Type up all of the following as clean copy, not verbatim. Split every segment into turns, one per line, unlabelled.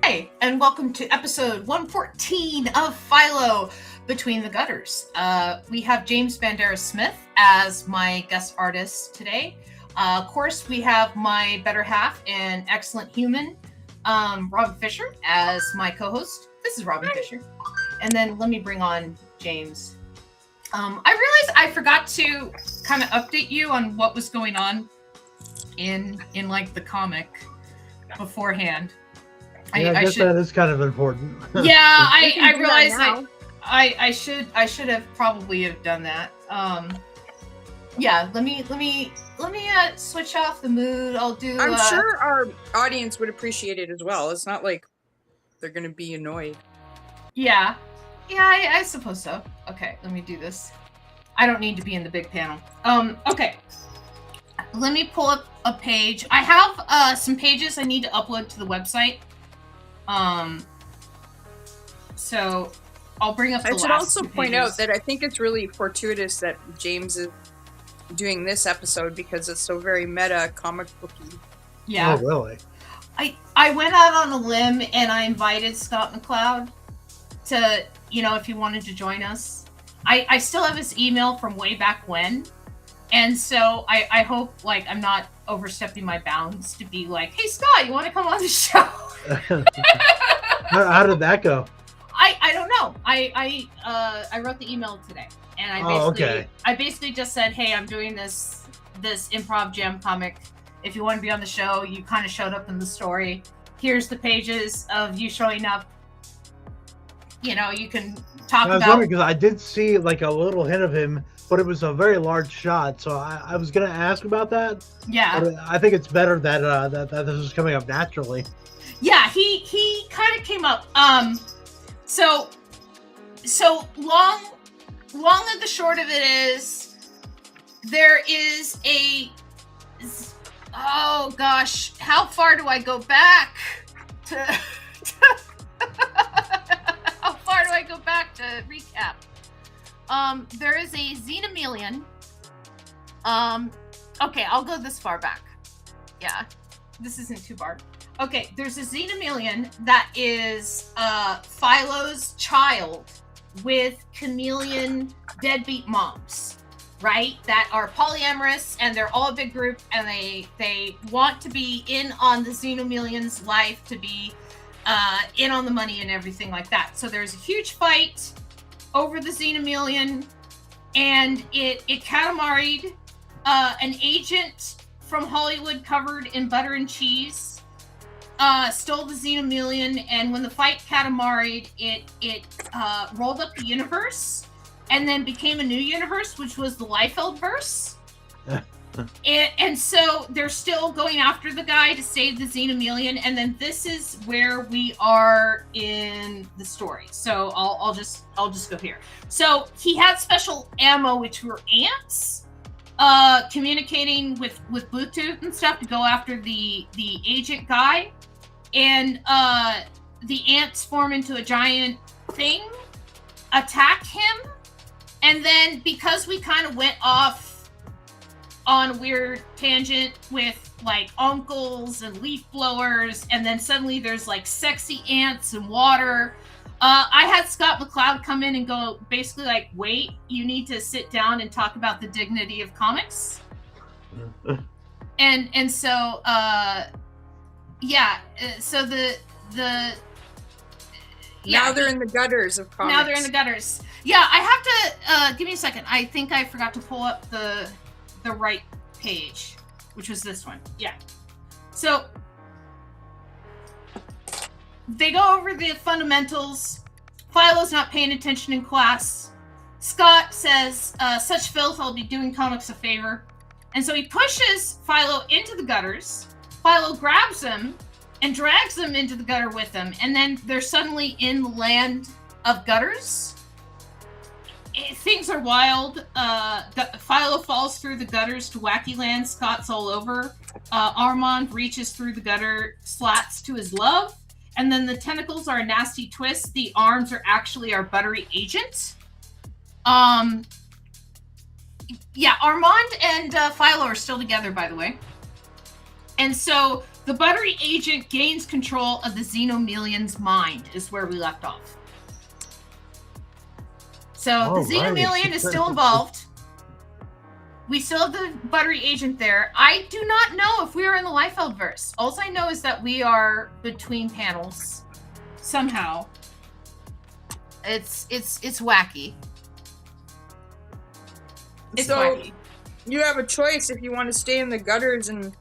Hi, and welcome to episode 114 of Philo, Between the Gutters. We have James Banderas Smith as my guest artist today. Of course, we have my better half and excellent human, Robin Fisher, as my co-host. This is Robin Fisher. And then let me bring on James. I realized I forgot to kind of update you on what was going on in like the comic beforehand.
Yeah, I guess that is kind of important.
Yeah, I realized that I should have probably have done that. Yeah, let me switch off the mood. I'll do.
I'm sure our audience would appreciate it as well. It's not like they're gonna be annoyed.
Yeah, I suppose so. Okay, let me do this. I don't need to be in the big panel. Okay. Let me pull up a page. I have some pages I need to upload to the website. So I'll bring up the last
I should also point
pages.
out that I think it's really fortuitous that James is doing this episode because it's so very meta comic booky.
Yeah.
Oh, really?
I went out on a limb and I invited Scott McCloud to, if he wanted to join us. I still have his email from way back when. And so I hope, I'm not overstepping my bounds to be like, hey, Scott, you want to come on the show?
How did that go?
I don't know. I wrote the email today. And I basically just said, hey, I'm doing this improv jam comic. If you want to be on the show, you kind of showed up in the story. Here's the pages of you showing up. You can talk about...
I was wondering because I did see a little hint of him, but it was a very large shot. So I was going to ask about that.
Yeah.
But I think it's better that this is coming up naturally.
Yeah, he kind of came up. So long and the short of it is, there is a... Oh gosh, how far do I go back to... How far do I go back to recap? There is a Xenomelian. Okay, I'll go this far back. Yeah, this isn't too far. Okay, there's a Xenomelian that is Philo's child with chameleon deadbeat moms, right? That are polyamorous, and they're all a big group, and they want to be in on the Xenomelian's life, to be in on the money and everything like that. So there's a huge fight over the Xenomelian, and it catamaried an agent from Hollywood covered in butter and cheese, stole the Xenomelian, and when the fight catamaried, it rolled up the universe and then became a new universe, which was the Liefeld-verse. And so they're still going after the guy to save the Xenomelian, and then this is where we are in the story. So I'll just go here. So he had special ammo, which were ants, communicating with Bluetooth and stuff to go after the agent guy, and the ants form into a giant thing, attack him, and then because we kind of went off on a weird tangent with uncles and leaf blowers, and then suddenly there's sexy ants and water. I had Scott McCloud come in and go basically wait, you need to sit down and talk about the dignity of comics. and so so the
now they're in the gutters of comics.
Now they're in the gutters. Yeah, I have to give me a second. I think I forgot to pull up the right page, which was this one. Yeah. So they go over the fundamentals. Philo's not paying attention in class. Scott says, such filth, I'll be doing comics a favor. And so he pushes Philo into the gutters. Philo grabs him and drags him into the gutter with him. And then they're suddenly in the land of gutters. Things are wild. Philo falls through the gutters to wacky land. Scott's all over. Armand reaches through the gutter slats to his love. And then the tentacles are a nasty twist. The arms are actually our buttery agent. Yeah, Armand and Philo are still together, by the way. And so The buttery agent gains control of the Xenomelian's mind, is where we left off. So the Xenomelian is still involved. We still have the buttery agent there. I do not know if we are in the Liefeld verse. All I know is that we are between panels somehow. It's wacky. It's
so
wacky.
You have a choice if you want to stay in the gutters and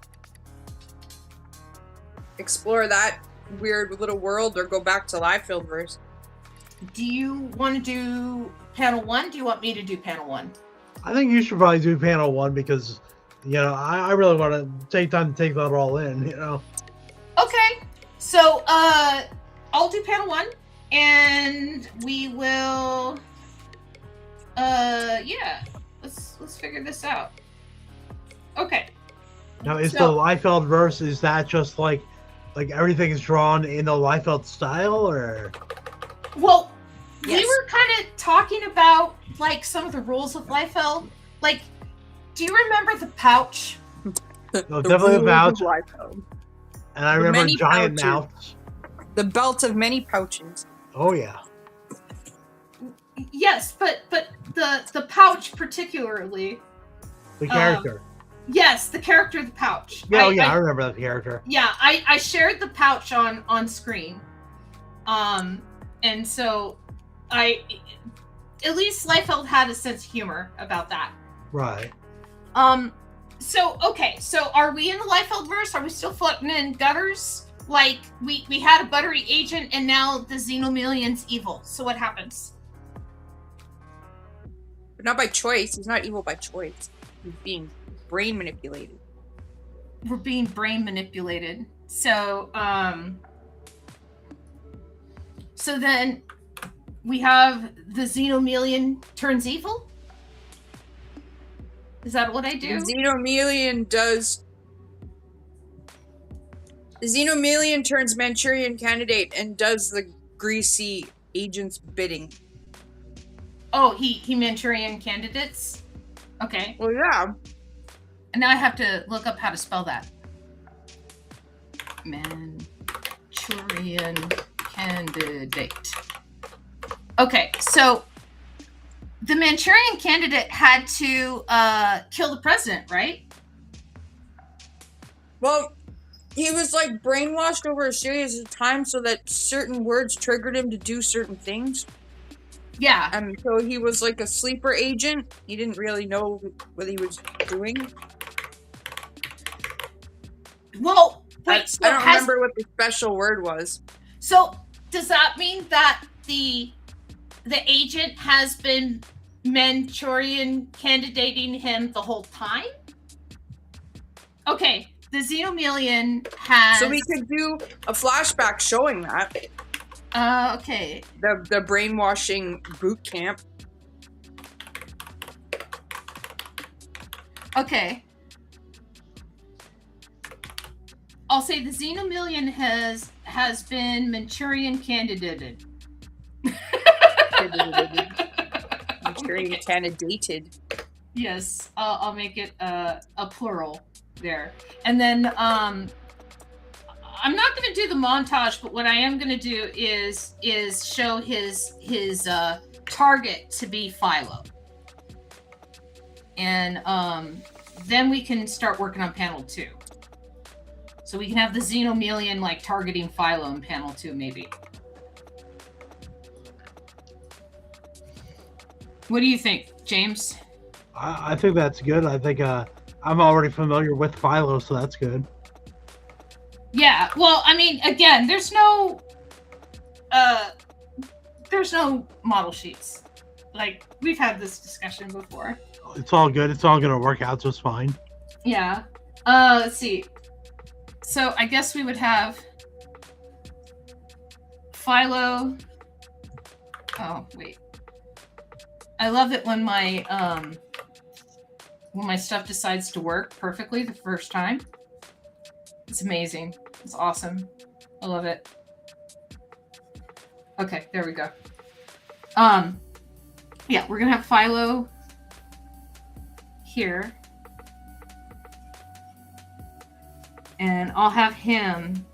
explore that weird little world, or go back to Liefeld verse.
Do you want to do panel 1? Do you want me to do panel 1?
I think you should probably do panel 1 because, I really want to take time to take that all in,
Okay. So, I'll do panel 1, and we will, let's figure this out. Okay.
Now, is the Liefeld verse, is that just like everything is drawn in the Liefeld style, or?
Well,
yes.
We were kind of talking about, some of the rules of Liefeld. Do you remember the pouch?
No, definitely the pouch.
Liefeld.
And I remember giant mouths.
The belt of many pouches.
Oh, yeah.
Yes, but the pouch particularly.
The character.
Yes, the character of the pouch.
Yeah, I remember that character.
Yeah, I shared the pouch on screen. And so at least Liefeld had a sense of humor about that.
Right.
So are we in the Liefeld verse? Are we still floating in gutters? We had a buttery agent and now the Xenomelian's evil. So what happens?
But not by choice. He's not evil by choice. He's being brain manipulated.
We're being brain manipulated. So then we have the Xenomelian turns evil? Is that what I do?
The Xenomelian turns Manchurian Candidate and does the greasy agent's bidding.
Oh, he Manchurian Candidates? Okay.
Well, yeah.
And now I have to look up how to spell that. Manchurian Candidate. Okay, so the Manchurian Candidate had to kill the president, right?
Well, he was brainwashed over a series of times so that certain words triggered him to do certain things.
Yeah.
And so he was a sleeper agent. He didn't really know what he was doing.
Well, wait,
I don't remember what the special word was.
So does that mean that the agent has been Manchurian candidating him the whole time? Okay, the Xenomelian has...
So we could do a flashback showing that.
Okay.
The brainwashing boot camp.
Okay. I'll say the Xenomelian has been Manchurian candidated.
Manchurian candidated.
Yes, I'll make it a plural there. And then I'm not going to do the montage, but what I am going to do is show his target to be Philo. And then we can start working on panel 2. So we can have the Xenomelian targeting Philo in panel 2, maybe. What do you think, James?
I think that's good. I think I'm already familiar with Philo, so that's good.
Yeah, well, I mean, again, there's no model sheets. We've had this discussion before.
It's all good. It's all gonna work out just fine.
Yeah. Let's see. So I guess we would have Philo. Oh, wait. I love it when my stuff decides to work perfectly the first time. It's amazing. It's awesome. I love it. Okay, there we go. Yeah, we're gonna have Philo here. And I'll have him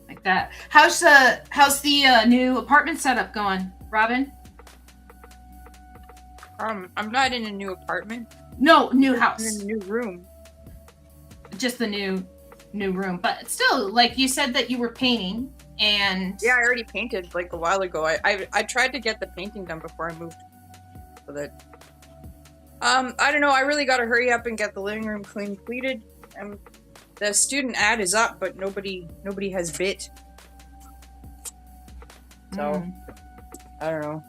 like that. How's the new apartment setup going, Robin?
I'm not in a new apartment.
No, new
I'm
house.
in a new room.
Just the new room, but still, like you said that you were painting, and
Yeah, I already painted like a while ago. I tried to get the painting done before I moved, so that I don't know. I really got to hurry up and get the living room completed. The student ad is up, but nobody has bid. So I don't know.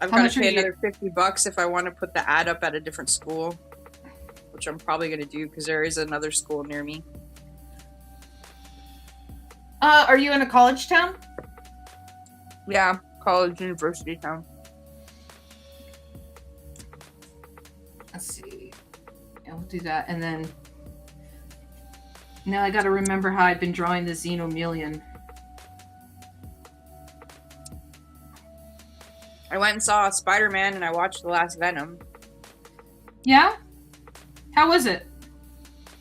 I've
How
got
much
to
are
pay
you-
another $50 if I want to put the ad up at a different school, which I'm probably going to do because there is another school near me.
Are you in a college town?
Yeah, college, university town.
Let's see. Yeah, we'll do that, and then now I got to remember how I've been drawing the Xenomelion.
I went and saw Spider-Man and I watched the last Venom.
Yeah? How was it?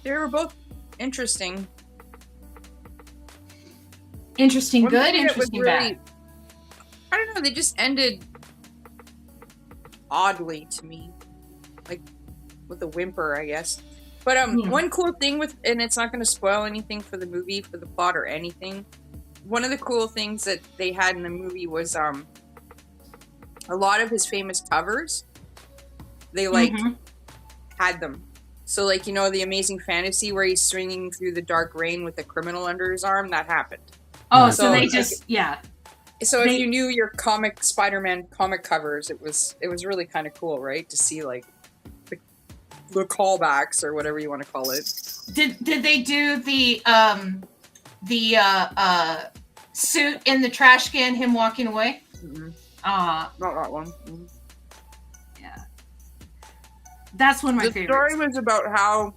They were both interesting.
Interesting
One
good,
thing that was
interesting
really-
bad.
I don't know, they just ended oddly to me. Like, with a whimper, I guess. But one cool thing with, and it's not going to spoil anything for the movie, for the plot or anything. One of the cool things that they had in the movie was a lot of his famous covers. They had them. So like, you know, the Amazing Fantasy where he's swinging through the dark rain with a criminal under his arm, that happened.
Oh,
Right.
so they
like,
just
So
They-
if you knew your comic Spider-Man comic covers, it was really kind of cool, right? To see like the callbacks or whatever you want to call it.
Did they do the suit in the trash can, him walking away?
Mm-mm.
Not
that one. Mm-mm.
Yeah. That's one of my
The
favorites.
story was about how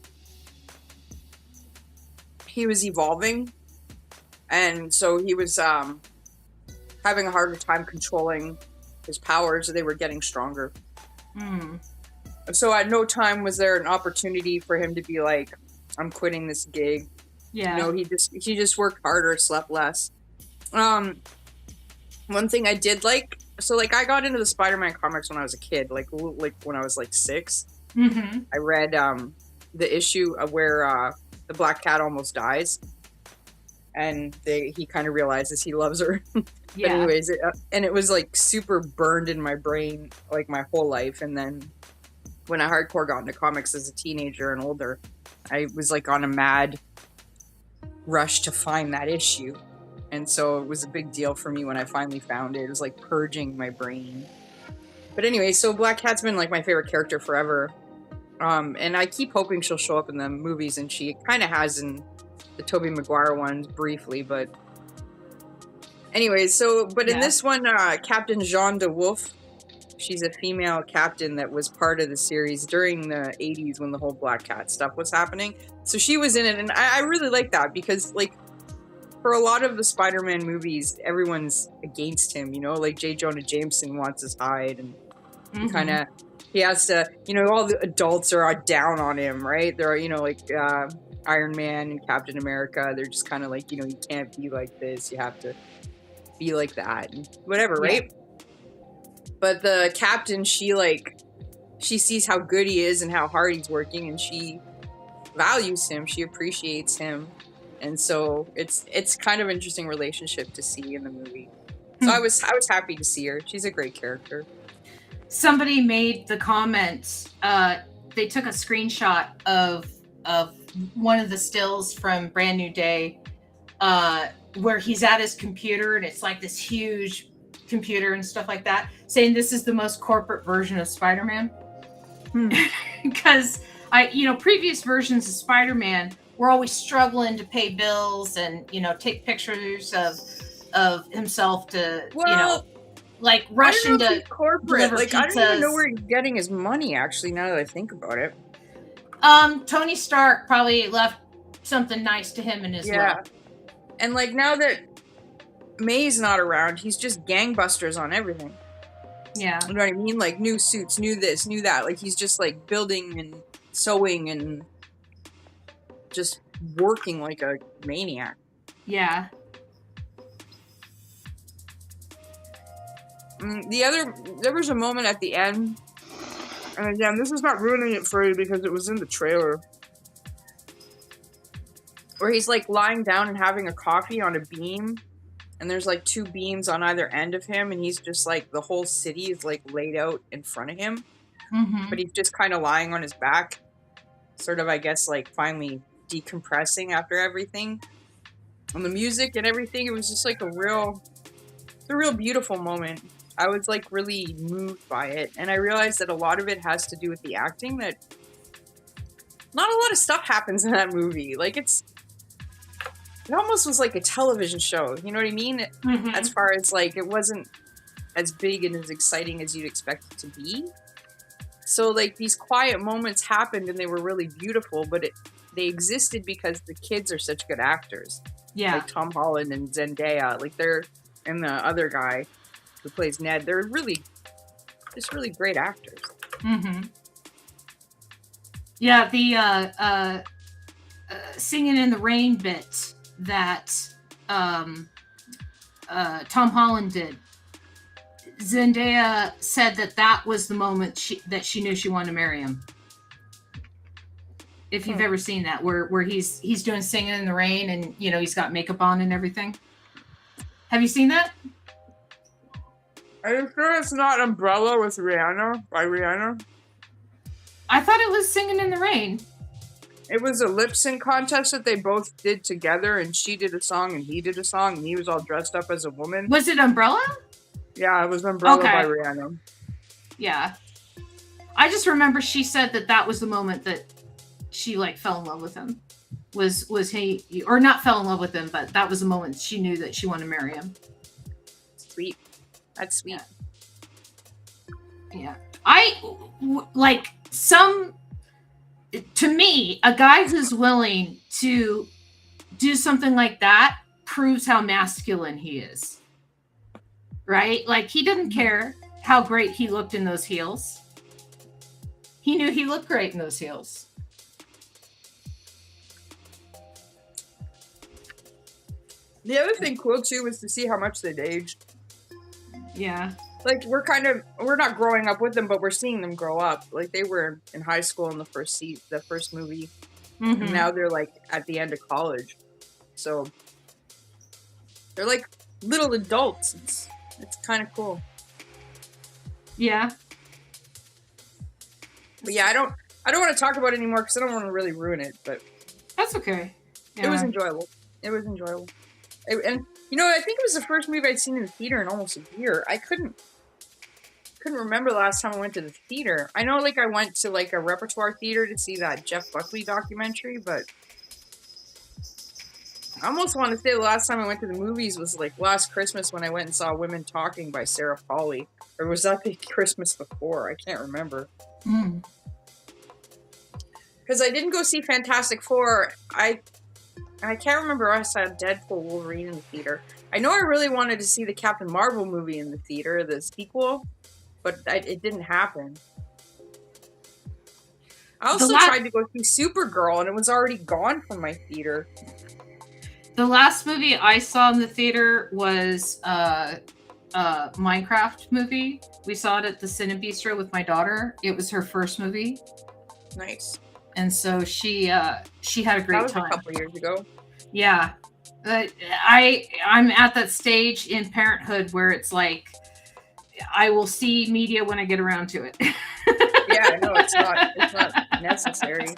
he was evolving, and so he was having a harder time controlling his powers. They were getting stronger. So at no time was there an opportunity for him to be like, I'm quitting this gig.
Yeah.
You know, he just worked harder, slept less. One thing I did like, so like I got into the Spider-Man comics when I was a kid, like when I was like 6. I read the issue of where the Black Cat almost dies, and he kind of realizes he loves her.
Yeah.
But anyways, it was like super burned in my brain like my whole life, and then when I hardcore got into comics as a teenager and older, I was like on a mad rush to find that issue. And so it was a big deal for me when I finally found it. It was like purging my brain. But anyway, so Black Cat's been like my favorite character forever. And I keep hoping she'll show up in the movies, and she kind of has in the Tobey Maguire ones briefly, but anyways, in this one, Captain Jean de Wolf, she's a female captain that was part of the series during the 80s when the whole Black Cat stuff was happening. So she was in it, and I really like that because, like, for a lot of the Spider-Man movies, everyone's against him, you know? Like, J. Jonah Jameson wants his hide, and he has to, you know, all the adults are down on him, right? They're, you know, like, Iron Man and Captain America, they're just kind of like, you know, you can't be like this, you have to be like that, and whatever, right? But the captain, she sees how good he is and how hard he's working, and she values him, she appreciates him, and so it's kind of an interesting relationship to see in the movie. So I was happy to see her. She's a great character.
Somebody made the comment. They took a screenshot of one of the stills from Brand New Day, where he's at his computer, and it's like this huge computer and stuff like that, saying this is the most corporate version of Spider-Man. Because previous versions of Spider-Man were always struggling to pay bills and, you know, take pictures of himself to, like rush into
corporate. Like, I don't even know
pizzas.
where he's getting his money, actually, now that I think about it.
Tony Stark probably left something nice to him in his will.
And like now that May's not around, he's just gangbusters on everything.
Yeah.
You know what I mean? Like new suits, new this, new that. Like he's just like building and sewing and just working like a maniac.
Yeah.
There was a moment at the end, and again, this is not ruining it for you because it was in the trailer, where he's like lying down and having a coffee on a beam, and there's like two beams on either end of him, and he's just like, the whole city is like laid out in front of him, but he's just kind of lying on his back, sort of, I guess, like finally decompressing after everything. And the music and everything, it was just like a real beautiful moment. I was like really moved by it, and I realized that a lot of it has to do with the acting, that not a lot of stuff happens in that movie. Like it almost was like a television show, you know what I mean? As far as like, it wasn't as big and as exciting as you'd expect it to be. So like these quiet moments happened and they were really beautiful, but they existed because the kids are such good actors.
Yeah.
Like Tom Holland and Zendaya, like and the other guy who plays Ned, they're just really great actors.
Yeah, the singing in the rain bit that Tom Holland did. Zendaya said that was the moment that she knew she wanted to marry him. If you've ever seen that, where he's doing Singing in the Rain, and you know he's got makeup on and everything. Have you seen that?
Are you sure it's not Umbrella with Rihanna, by Rihanna?
I thought it was Singing in the Rain.
It was a lip sync contest that they both did together, and she did a song and he did a song, and he was all dressed up as a woman.
Was it Umbrella?
Yeah, it was Umbrella by Rihanna.
Yeah. I just remember she said that was the moment that she like fell in love with him. Was he, or not fell in love with him, but that was the moment she knew that she wanted to marry him.
Sweet. That's sweet.
Yeah. To me, a guy who's willing to do something like that proves how masculine he is. Right? Like, he didn't care how great he looked in those heels. He knew he looked great in those heels.
The other thing cool too was to see how much they'd aged.
Yeah.
Like we're not growing up with them, but we're seeing them grow up. Like they were in high school in the first movie, and now they're like at the end of college. So they're like little adults. It's kind of cool.
Yeah.
But yeah, I don't want to talk about it anymore because I don't want to really ruin it. But
that's okay. Yeah.
It was enjoyable. And you know, I think it was the first movie I'd seen in the theater in almost a year. I couldn't remember the last time I went to the theater. I know, like, I went to, like, a repertoire theater to see that Jeff Buckley documentary, but I almost want to say the last time I went to the movies was, like, last Christmas when I went and saw Women Talking by Sarah Polley. Or was that the Christmas before? I can't remember. Because I didn't go see Fantastic Four. I can't remember if I saw Deadpool Wolverine in the theater. I know I really wanted to see the Captain Marvel movie in the theater, the sequel, but it didn't happen. I also tried to go see Supergirl, and it was already gone from my theater.
The last movie I saw in the theater was Minecraft movie. We saw it at the Cine Bistro with my daughter. It was her first movie.
Nice.
And so she had a great time.
A couple years ago.
Yeah. I'm at that stage in parenthood where it's like, I will see media when I get around to it.
Yeah, no, it's not necessary.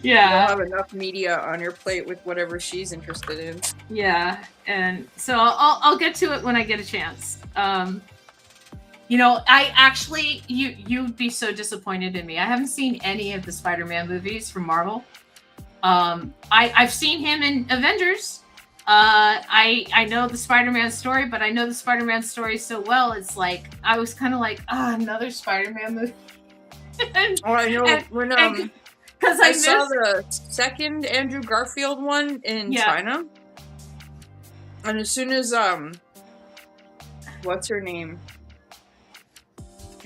Yeah.
You'll have enough media on your plate with whatever she's interested in.
Yeah. And so I'll get to it when I get a chance. You know, I actually, you'd be so disappointed in me. I haven't seen any of the Spider-Man movies from Marvel. I've seen him in Avengers. I know the Spider-Man story, but I know the Spider-Man story so well. It's like, I was kind of like, another Spider-Man movie.
I know.
Because
I saw the second Andrew Garfield one in China. And as soon as, what's her name?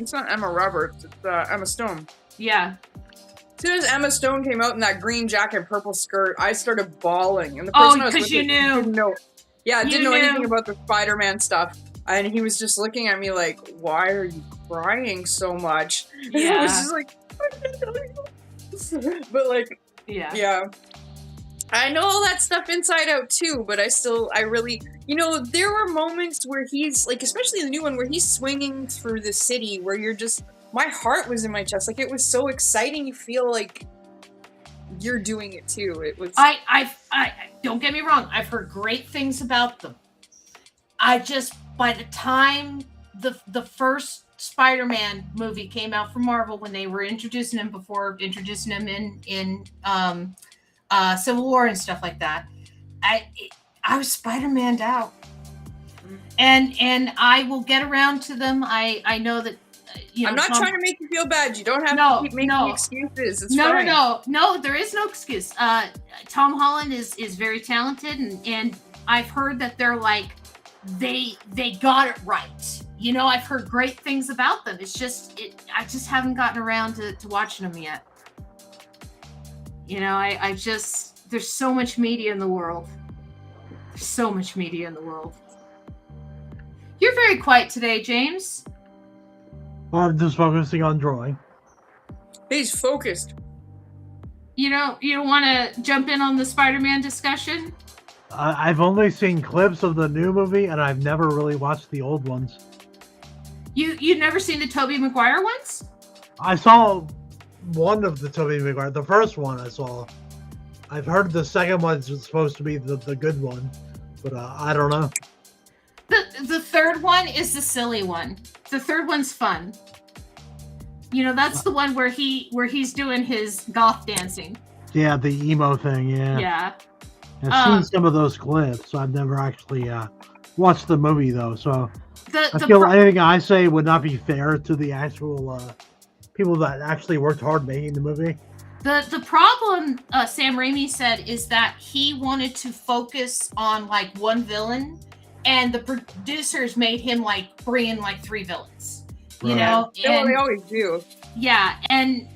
It's not Emma Roberts. It's Emma Stone.
Yeah.
As soon as Emma Stone came out in that green jacket, purple skirt, I started bawling. And the person I was with
you knew.
didn't know. Yeah,
You
didn't know anything
knew.
about the Spider-Man stuff. And he was just looking at me like, why are you crying so much? And I was
Yeah.
just like, I can't tell you. But like,
Yeah.
yeah. I know all that stuff inside out too, but I really, there were moments where he's, like, especially the new one, where he's swinging through the city, where you're just, my heart was in my chest. Like, it was so exciting. You feel like you're doing it too. It was.
I don't get me wrong. I've heard great things about them. By the time the first Spider-Man movie came out from Marvel, when they were introducing him in Civil War and stuff like that, I was Spider-Man'd out. And I will get around to them. I know that.
I'm not trying to make you feel bad. You don't have to keep making excuses. It's fine.
No. There is no excuse. Tom Holland is very talented, and I've heard that they're like they got it right. I've heard great things about them. It's just I just haven't gotten around to watching them yet. There's so much media in the world. You're very quiet today, James.
Well, I'm just focusing on drawing.
He's focused.
You don't want to jump in on the Spider-Man discussion?
I've only seen clips of the new movie, and I've never really watched the old ones.
You've never seen the Tobey Maguire ones?
I saw one of the Tobey Maguire, the first one I saw. I've heard the second one's supposed to be the good one, but I don't know.
The third one is the silly one. The third one's fun. That's the one where he's doing his goth dancing.
Yeah, the emo thing. Yeah.
Yeah.
I've seen some of those clips. I've never actually watched the movie though, so I feel anything I say would not be fair to the actual people that actually worked hard making the movie.
The problem, Sam Raimi said, is that he wanted to focus on like one villain, and the producers made him like bring in like 3 villains.
Right.
Yeah, they always do.
Yeah, and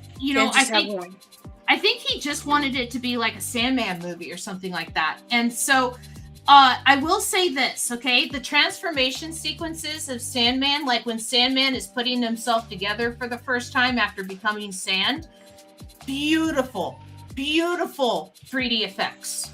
I think he just wanted it to be like a Sandman movie or something like that. And so I will say this, okay? The transformation sequences of Sandman, like when Sandman is putting himself together for the first time after becoming sand, beautiful 3D effects.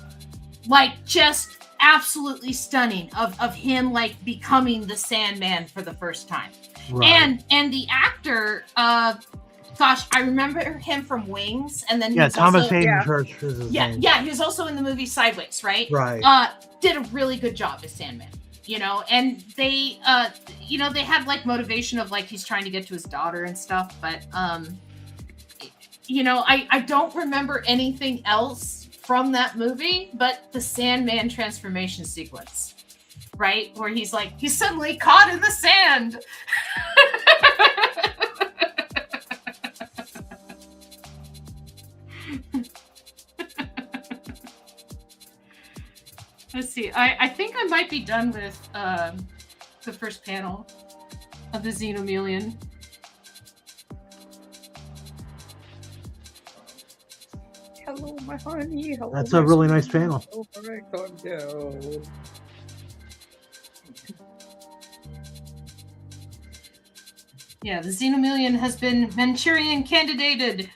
Like just absolutely stunning of him like becoming the Sandman for the first time. Right. And the actor, gosh, I remember him from Wings, and then
Thomas Hayden Church is his name.
Yeah, he was also in the movie Sideways, right?
Right.
Did a really good job as Sandman, and they, they had like motivation of like he's trying to get to his daughter and stuff, but I don't remember anything else from that movie, but the Sandman transformation sequence, right? Where he's suddenly caught in the sand. Let's see. I think I might be done with the first panel of the Xenomelion.
Hello, my honey. Hello,
that's a really nice panel.
All right, calm down.
Yeah, the Xenomelion has been Manchurian candidated.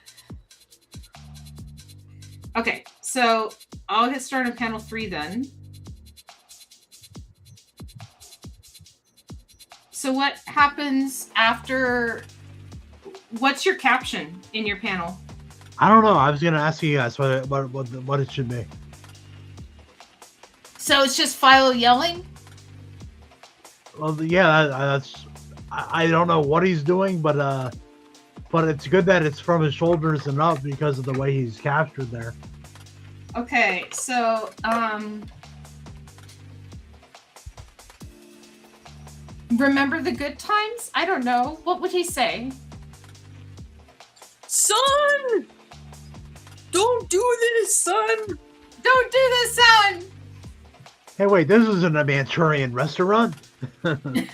Okay, so I'll get started on panel 3 then. So what happens after? What's your caption in your panel?
I don't know. I was gonna ask you guys what it should be.
So it's just Philo yelling?
Well, yeah, that's. I don't know what he's doing, but it's good that it's from his shoulders and up because of the way he's captured there.
Okay, so remember the good times? I don't know. What would he say?
Son! Don't do this, son!
Don't do this, son!
Hey, wait, this isn't a Manchurian restaurant.
Actually,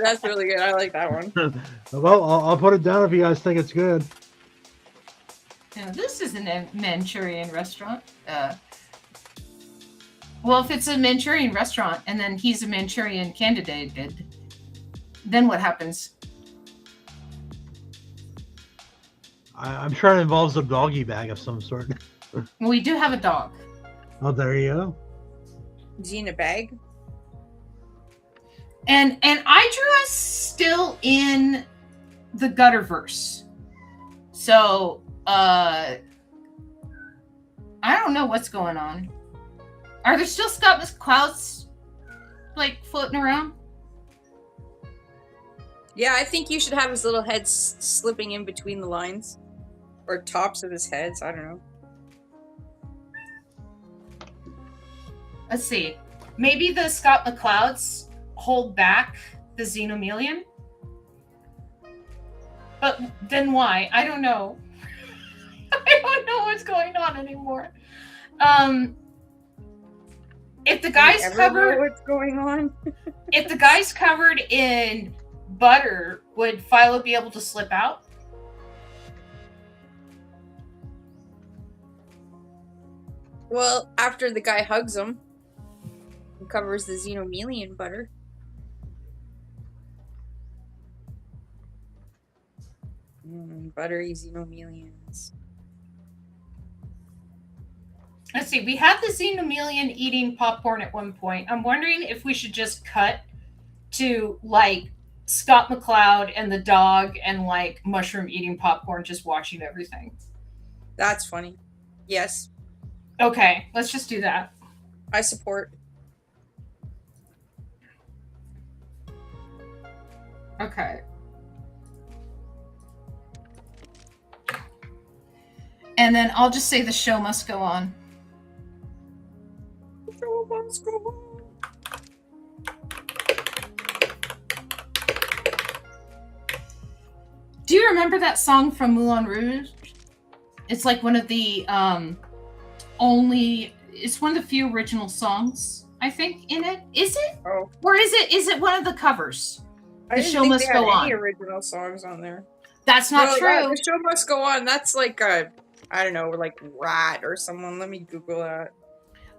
that's really good. I like that one.
Well, I'll put it down if you guys think it's good.
Now, this is a Manchurian restaurant. Well, if it's a Manchurian restaurant and then he's a Manchurian candidate, then what happens?
I'm sure it involves a doggy bag of some sort.
We do have a dog.
Oh, there you go.
Is he in a bag?
And I drew us still in the Gutterverse. So, I don't know what's going on. Are there still Scott McClouds, like, floating around?
Yeah, I think you should have his little head slipping in between the lines. Or tops of his heads, I don't know.
Let's see. Maybe the Scott McClouds hold back the Xenomelion? But then why? I don't know. I don't know what's going on anymore. If the guy's covered,
what's going on?
if the guy's covered in butter, would Philo be able to slip out?
Well, after the guy hugs him and covers the Xenomelion butter. Buttery Xenomelions.
Let's see. We had the Xenomelion eating popcorn at one point. I'm wondering if we should just cut to, like, Scott McCloud and the dog and, like, Mushroom eating popcorn, just watching everything.
That's funny. Yes.
Okay, let's just do that.
I support.
Okay. And then I'll just say the show must go on.
The show must go on.
Do you remember that song from Moulin Rouge? It's like one of the it's one of the few original songs, I think, in it. Is it?
Oh.
Or is it one of the covers?
The show must go on. Any original songs on there?
That's not true.
The show must go on. That's like a, I don't know, like Rat or someone. Let me Google that.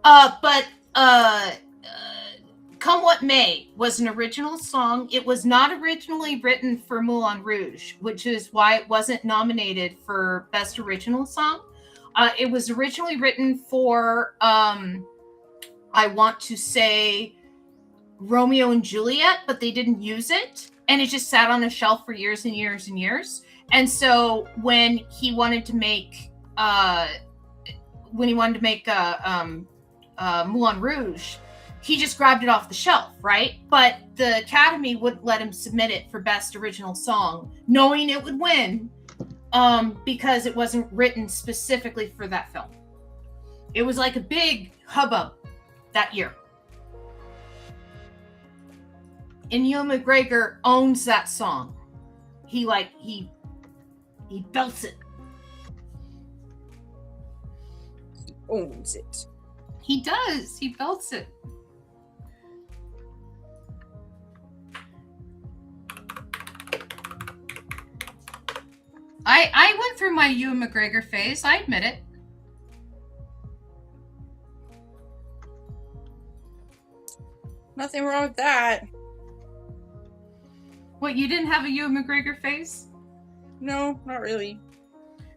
But Come What May was an original song. It was not originally written for Moulin Rouge, which is why it wasn't nominated for Best Original Song. It was originally written for, I want to say, Romeo and Juliet, but they didn't use it. And it just sat on a shelf for years and years and years. And so when he wanted to make, Moulin Rouge, he just grabbed it off the shelf, right? But the Academy wouldn't let him submit it for Best Original Song, knowing it would win, because it wasn't written specifically for that film. It was like a big hubbub that year. And Ewan McGregor owns that song. He belts it.
He owns it.
He does. He belts it. I went through my Ewan McGregor phase. I admit it.
Nothing wrong with that.
What, you didn't have a Ewan McGregor phase?
No, not really.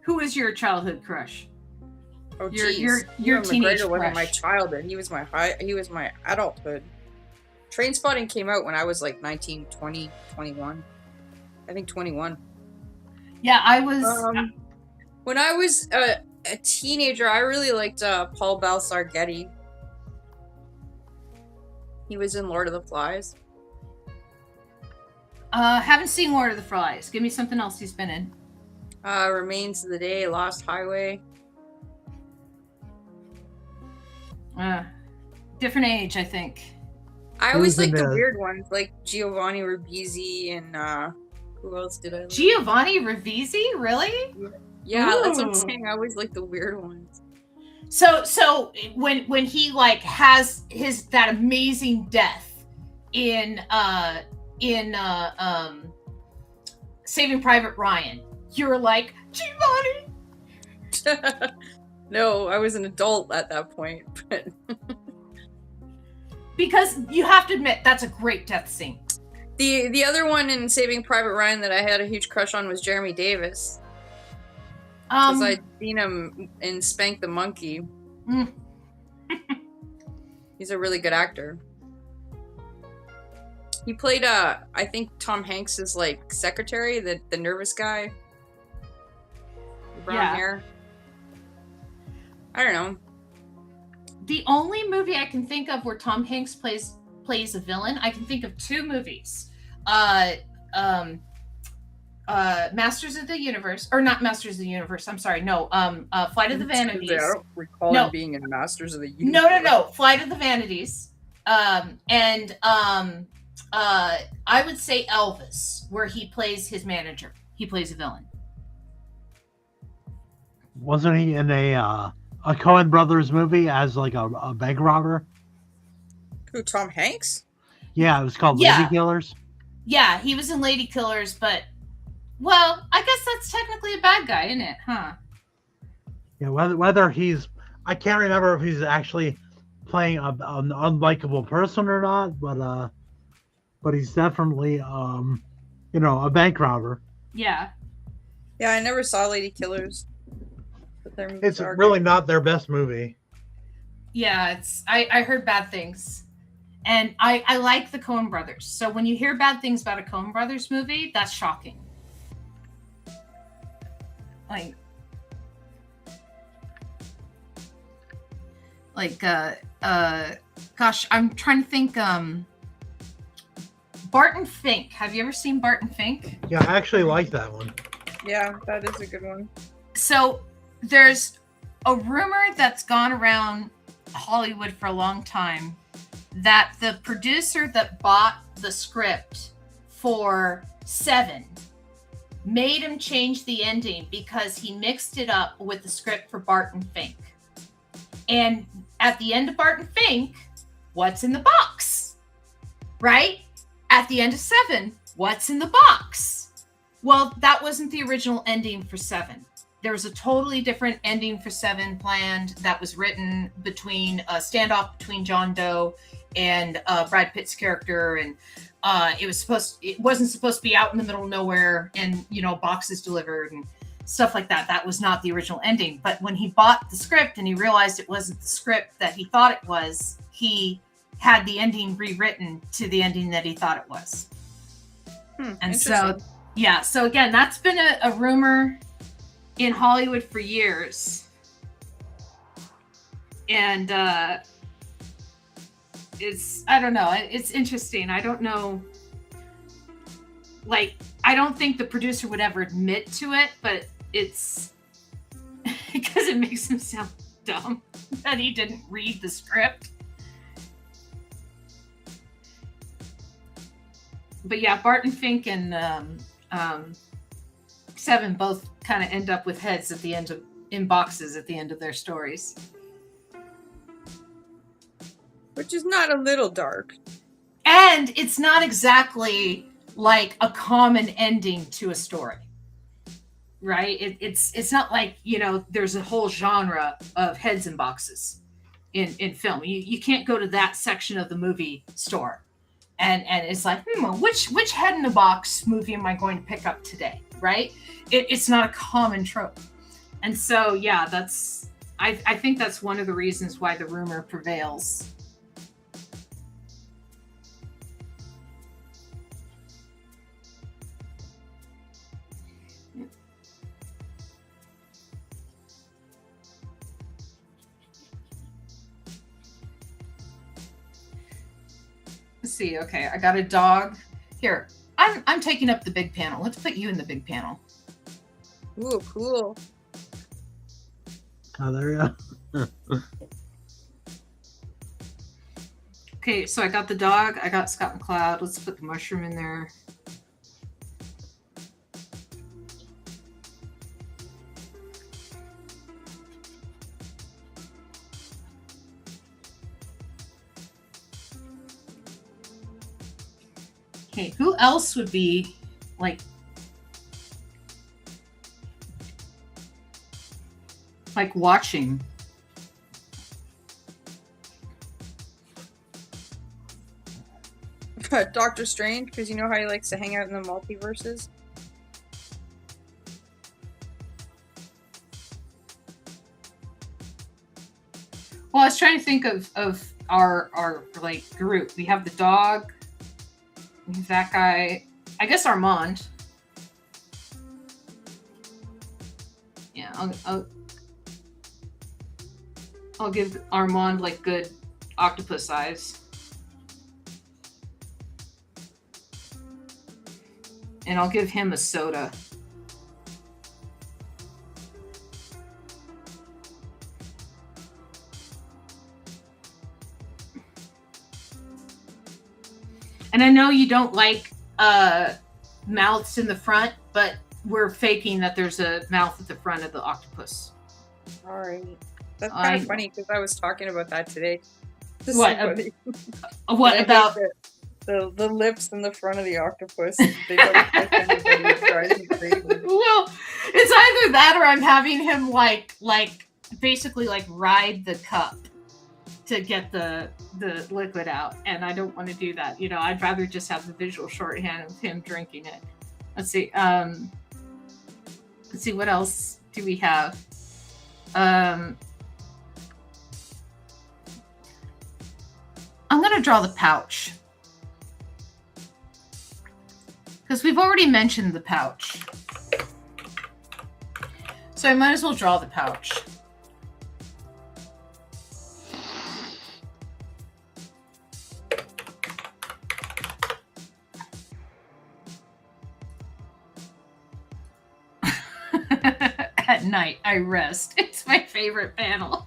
Who is your childhood crush?
Oh,
your
Ewan
teenage
McGregor
crush.
wasn't my childhood. He was my adulthood. Trainspotting came out when I was like 19, 20, 21. I think 21.
Yeah, I was...
when I was a teenager, I really liked Paul Balsar-Getty. He was in Lord of the Flies.
Haven't seen Lord of the Flies. Give me something else he's been in.
Remains of the Day, Lost Highway.
Different age, I think.
I always like the weird ones, like Giovanni Ribisi and who else did I like?
Giovanni Ribisi? Really?
Yeah,
Ooh.
That's what I'm saying. I always like the weird ones.
So when he like has that amazing death in Saving Private Ryan. You were like, Giovanni.
No, I was an adult at that point. But
because you have to admit that's a great death scene.
The other one in Saving Private Ryan that I had a huge crush on was Jeremy Davis. Because I'd seen him in Spank the Monkey. He's a really good actor. He played, I think Tom Hanks' like secretary, the nervous guy. Brown hair. I don't know.
The only movie I can think of where Tom Hanks plays a villain, I can think of two movies. Masters of the Universe, or not Masters of the Universe. I'm sorry, no. Flight of the Vanities.
I don't recall him being in Masters of the Universe.
No. Flight of the Vanities. And I would say Elvis, where he plays his manager. He plays a villain.
Wasn't he in a Coen Brothers movie as like a bank robber?
Who, Tom Hanks?
Yeah, it was called Lady Killers.
Yeah, he was in Lady Killers, but well, I guess that's technically a bad guy, isn't it? Huh?
Yeah, whether he's, I can't remember if he's actually playing an unlikable person or not, but he's definitely a bank robber.
Yeah.
Yeah, I never saw Lady Killers. But
it's really not their best movie.
Yeah, I heard bad things. And I like the Coen Brothers. So when you hear bad things about a Coen Brothers movie, that's shocking. Gosh, I'm trying to think. Barton Fink. Have you ever seen Barton Fink?
Yeah, I actually like that one.
Yeah, that is a good one.
So there's a rumor that's gone around Hollywood for a long time that the producer that bought the script for Seven made him change the ending because he mixed it up with the script for Barton Fink. And at the end of Barton Fink, what's in the box? Right? At the end of Seven, what's in the box? Well, that wasn't the original ending for Seven. There was a totally different ending for Seven planned that was written between a standoff between John Doe and Brad Pitt's character, and it wasn't supposed to be out in the middle of nowhere and boxes delivered and stuff like that. That was not the original ending. But when he bought the script and he realized it wasn't the script that he thought it was, he had the ending rewritten to the ending that he thought it was. And so again, that's been a rumor in Hollywood for years. And I don't know, it's interesting. I don't know, I don't think the producer would ever admit to it, but it's because it makes him sound dumb that he didn't read the script. But yeah, Barton Fink and Seven both kind of end up with heads in boxes at the end of their stories.
Which is not a little dark.
And it's not exactly like a common ending to a story. Right? It's not like, there's a whole genre of heads in boxes in film. You can't go to that section of the movie store and it's like, which head in a box movie am I going to pick up today? Right? It's not a common trope. And so, yeah, I think that's one of the reasons why the rumor prevails. Let's see. Okay, I got a dog. Here, I'm taking up the big panel. Let's put you in the big panel.
Ooh, cool.
Oh, there you go.
Okay, so I got the dog. I got Scott and Cloud. Let's put the mushroom in there. Okay, who else would be like watching?
Doctor Strange, because you know how he likes to hang out in the multiverses.
Well, I was trying to think of our like group. We have the dog. We have that guy. I guess Armand. Yeah, I'll give Armand like good octopus eyes. And I'll give him a soda. And I know you don't like mouths in the front, but we're faking that there's a mouth at the front of the octopus.
All right. That's kind of funny because I was talking about that today.
What? What about
the lips in the front of the octopus? They don't like anybody. It drives me crazy.
Well, it's either that or I'm having him like basically like ride the cup to get the liquid out, and I don't want to do that. You know, I'd rather just have the visual shorthand of him drinking it. Let's see. Let's see, what else do we have? I'm gonna draw the pouch because we've already mentioned the pouch, so I might as well draw the pouch. At night, I rest. It's my favorite panel.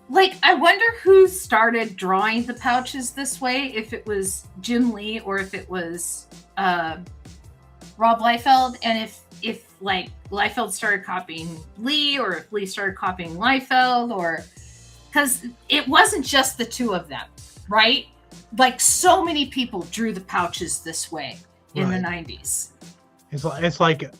Like, I wonder who started drawing the pouches this way, if it was Jim Lee or if it was Rob Liefeld, and if like Liefeld started copying Lee, or if Lee started copying Liefeld, or because it wasn't just the two of them, right? Like, so many people drew the pouches this way in the 90s.
It's like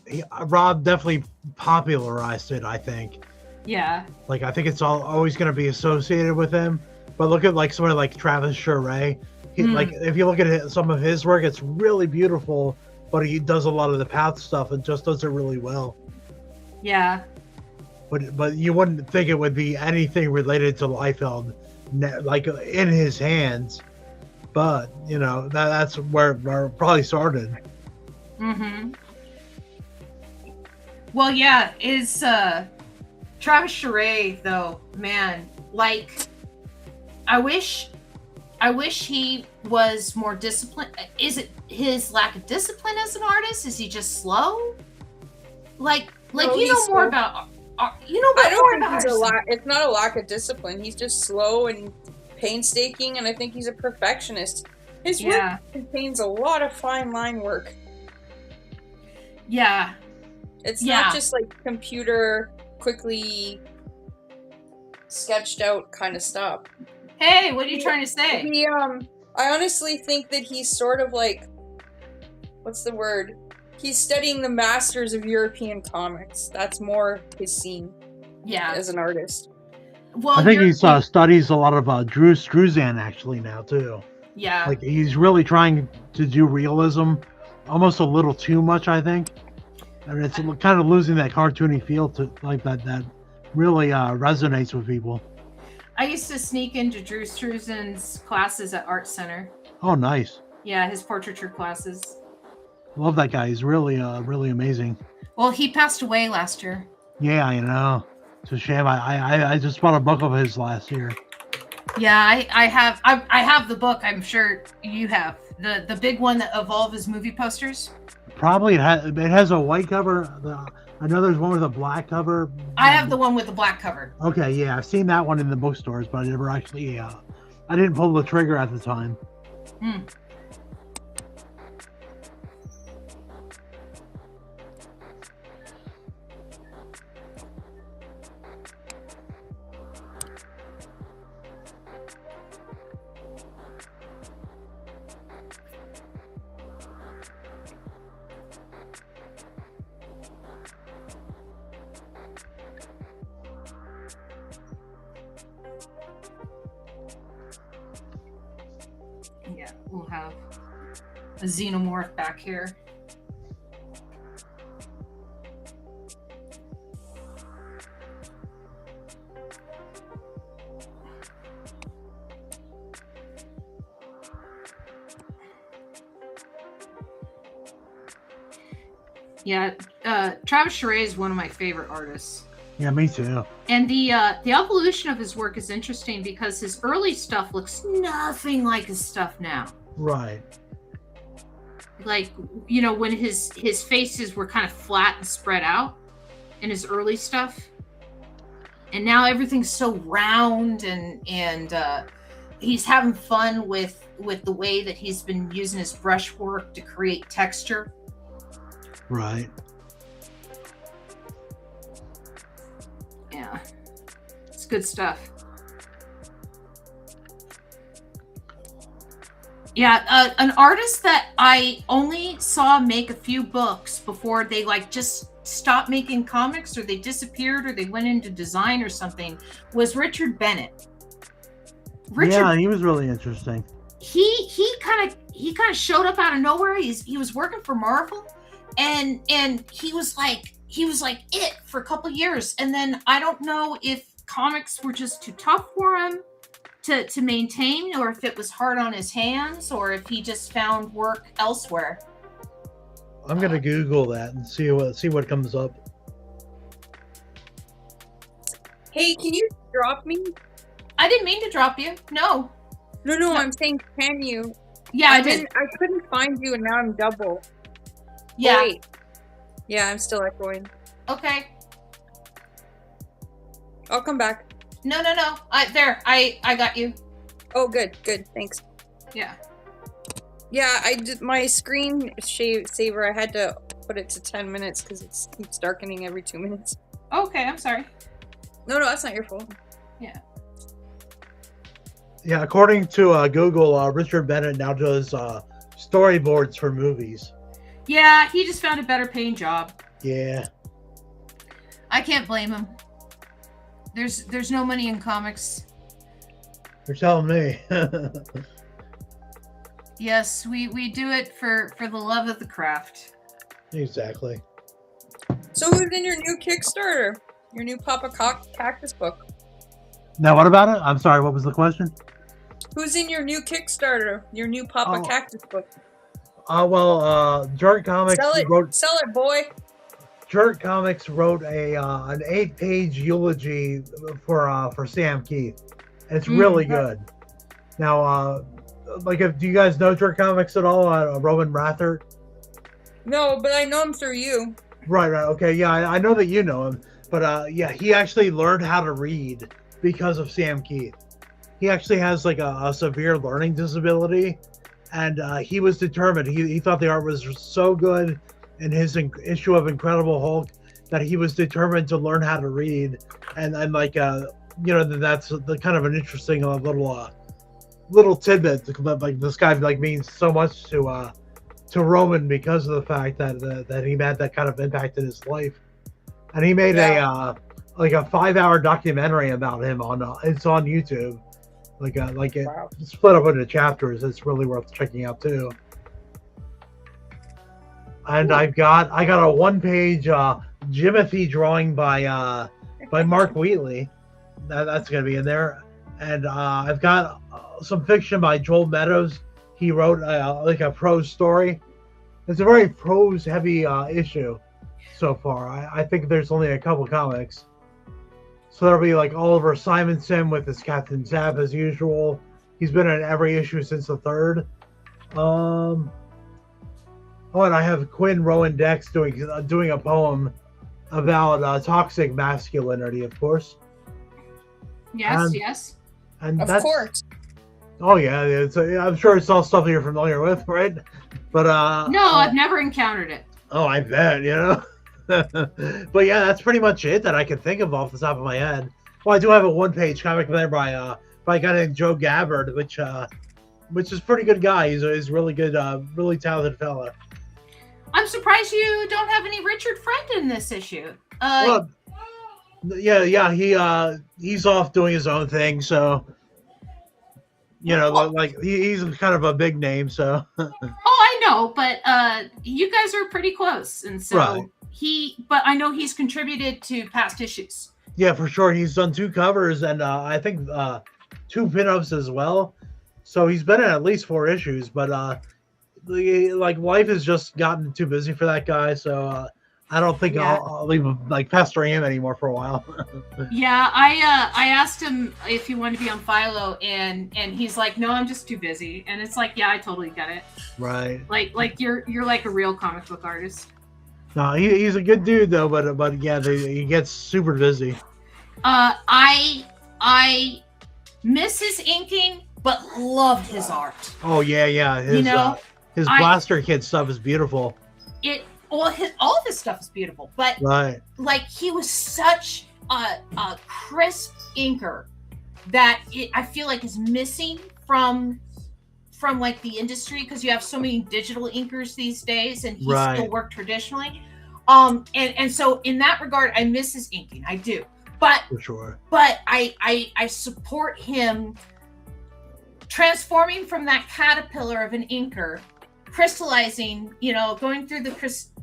Rob definitely popularized it, I think.
Yeah.
Like, I think it's always going to be associated with him. But look at like somebody like Travis Charest. Like, if you look at some of his work, it's really beautiful. But he does a lot of the path stuff and just does it really well.
Yeah.
But you wouldn't think it would be anything related to Liefeld, like in his hands. But you know that's where it probably started.
Mm-hmm. Well, yeah, is Travis Charest though, man? Like, I wish he was more disciplined. Is it his lack of discipline as an artist? Is he just slow? Like no, you know more about. You know
I don't
more
think
about.
It's not a lack of discipline. He's just slow and painstaking, and I think he's a perfectionist. His work contains a lot of fine line work.
Yeah.
It's not just like computer quickly sketched out kind of stuff.
Hey, what are you trying to say?
I honestly think that he's sort of like, what's the word? He's studying the masters of European comics. That's more his scene.
Yeah.
As an artist.
Well,
I think he studies a lot of Drew Struzan actually now too.
Yeah.
Like, he's really trying to do realism, almost a little too much, I think. And it's kind of losing that cartoony feel to like that really resonates with people.
I used to sneak into Drew Struzan's classes at Art Center.
Oh, nice.
Yeah, his portraiture classes.
Love that guy. He's really really amazing.
Well, he passed away last year.
Yeah, I know. It's a shame. I just bought a book of his last year.
Yeah, I have the book. I'm sure you have the big one of all of his movie posters.
Probably it has a white cover. I know there's one with a black cover.
I have the one with the black cover.
Okay, yeah, I've seen that one in the bookstores, but I never actually. I didn't pull the trigger at the time.
we'll have a xenomorph back here. Yeah, Travis Charest is one of my favorite artists.
Yeah, me too.
And the evolution of his work is interesting because his early stuff looks nothing like his stuff now.
Right.
Like, you know, when his faces were kind of flat and spread out in his early stuff. And now everything's so round and he's having fun with the way that he's been using his brushwork to create texture.
Right.
Yeah. It's good stuff. Yeah, an artist that I only saw make a few books before they like just stopped making comics or they disappeared or they went into design or something was Richard Bennett.
Yeah, he was really interesting.
He kind of showed up out of nowhere. He was working for Marvel and he was like it for a couple years, and then I don't know if comics were just too tough for him to maintain, or if it was hard on his hands, or if he just found work elsewhere.
I'm gonna Google that and see what comes up.
Hey, can you drop me?
I didn't mean to drop you. No.
No. I'm saying, can you?
Yeah, I did.
I couldn't find you, and now I'm double.
Yeah.
Oh, wait. Yeah, I'm still echoing.
Okay.
I'll come back.
No. I got you.
Oh, good. Thanks.
Yeah.
Yeah, I did my screen saver. I had to put it to 10 minutes because it keeps darkening every 2 minutes.
Okay, I'm sorry.
No, that's not your fault.
Yeah.
Yeah, according to Google, Richard Bennett now does storyboards for movies.
Yeah, he just found a better paying job.
Yeah.
I can't blame him. There's no money in comics.
You're telling me.
Yes, we do it for the love of the craft.
Exactly.
So who's in your new Kickstarter? Your new Papa Cactus book?
Now, what about it? I'm sorry, what was the question?
Who's in your new Kickstarter? Your new Papa Cactus book?
Jerk Comics
Sell it, boy.
Jerk Comics wrote an 8-page eulogy for Sam Keith. It's really good. Now, do you guys know Jerk Comics at all? Roman Rathert?
No, but I know him through you.
Right. Okay, yeah, I know that you know him. But yeah, he actually learned how to read because of Sam Keith. He actually has like a severe learning disability, and he was determined. He thought the art was so good in his issue of Incredible Hulk that he was determined to learn how to read. And like that's the kind of an interesting little tidbit. Like this guy means so much to Roman because of the fact that he had that kind of impact in his life. And he made a 5-hour documentary about him it's on YouTube. It's split up into chapters. It's really worth checking out too. And I got a 1-page Jimothy drawing by Mark Wheatley. That's gonna be in there. And I've got some fiction by Joel Meadows. He wrote a prose story. It's a very prose heavy issue so far. I think there's only a couple comics. So there'll be like Oliver Simonson with his Captain Zap as usual. He's been in every issue since the 3rd. And I have Quinn Rowan Dex doing a poem about toxic masculinity, of course.
Yes.
And of course.
Oh yeah, I'm sure it's all stuff that you're familiar with, right? But
no, I've never encountered it.
Oh, I bet, But yeah, that's pretty much it that I can think of off the top of my head. Well, I do have a 1-page comic there by a guy named Joe Gabbard, which is a pretty good guy. He's really good, really talented fella.
I'm surprised you don't have any Richard Friend in this issue.
Yeah, he's off doing his own thing, so He's kind of a big name, so.
Oh, I know, but you guys are pretty close, and so
right.
But I know he's contributed to past issues.
Yeah, for sure. He's done 2 covers and I think 2 pinups as well. So he's been in at least 4 issues, but life has just gotten too busy for that guy. So I don't think I'll leave him pestering him anymore for a while.
Yeah, I asked him if he wanted to be on Philo, and he's like, no, I'm just too busy. And it's like, yeah, I totally get it.
Right.
Like you're like a real comic book artist.
No, he's a good dude though, but yeah, he gets super busy.
I miss his inking, but loved his art.
Oh yeah. His Blaster Kid stuff is beautiful.
All of his stuff is beautiful, but
right.
He was such a crisp inker that I feel like is missing from the industry, because you have so many digital inkers these days, and he still worked traditionally. And so in that regard, I miss his inking. I do. But
for sure.
But I support him transforming from that caterpillar of an inker, crystallizing, going through the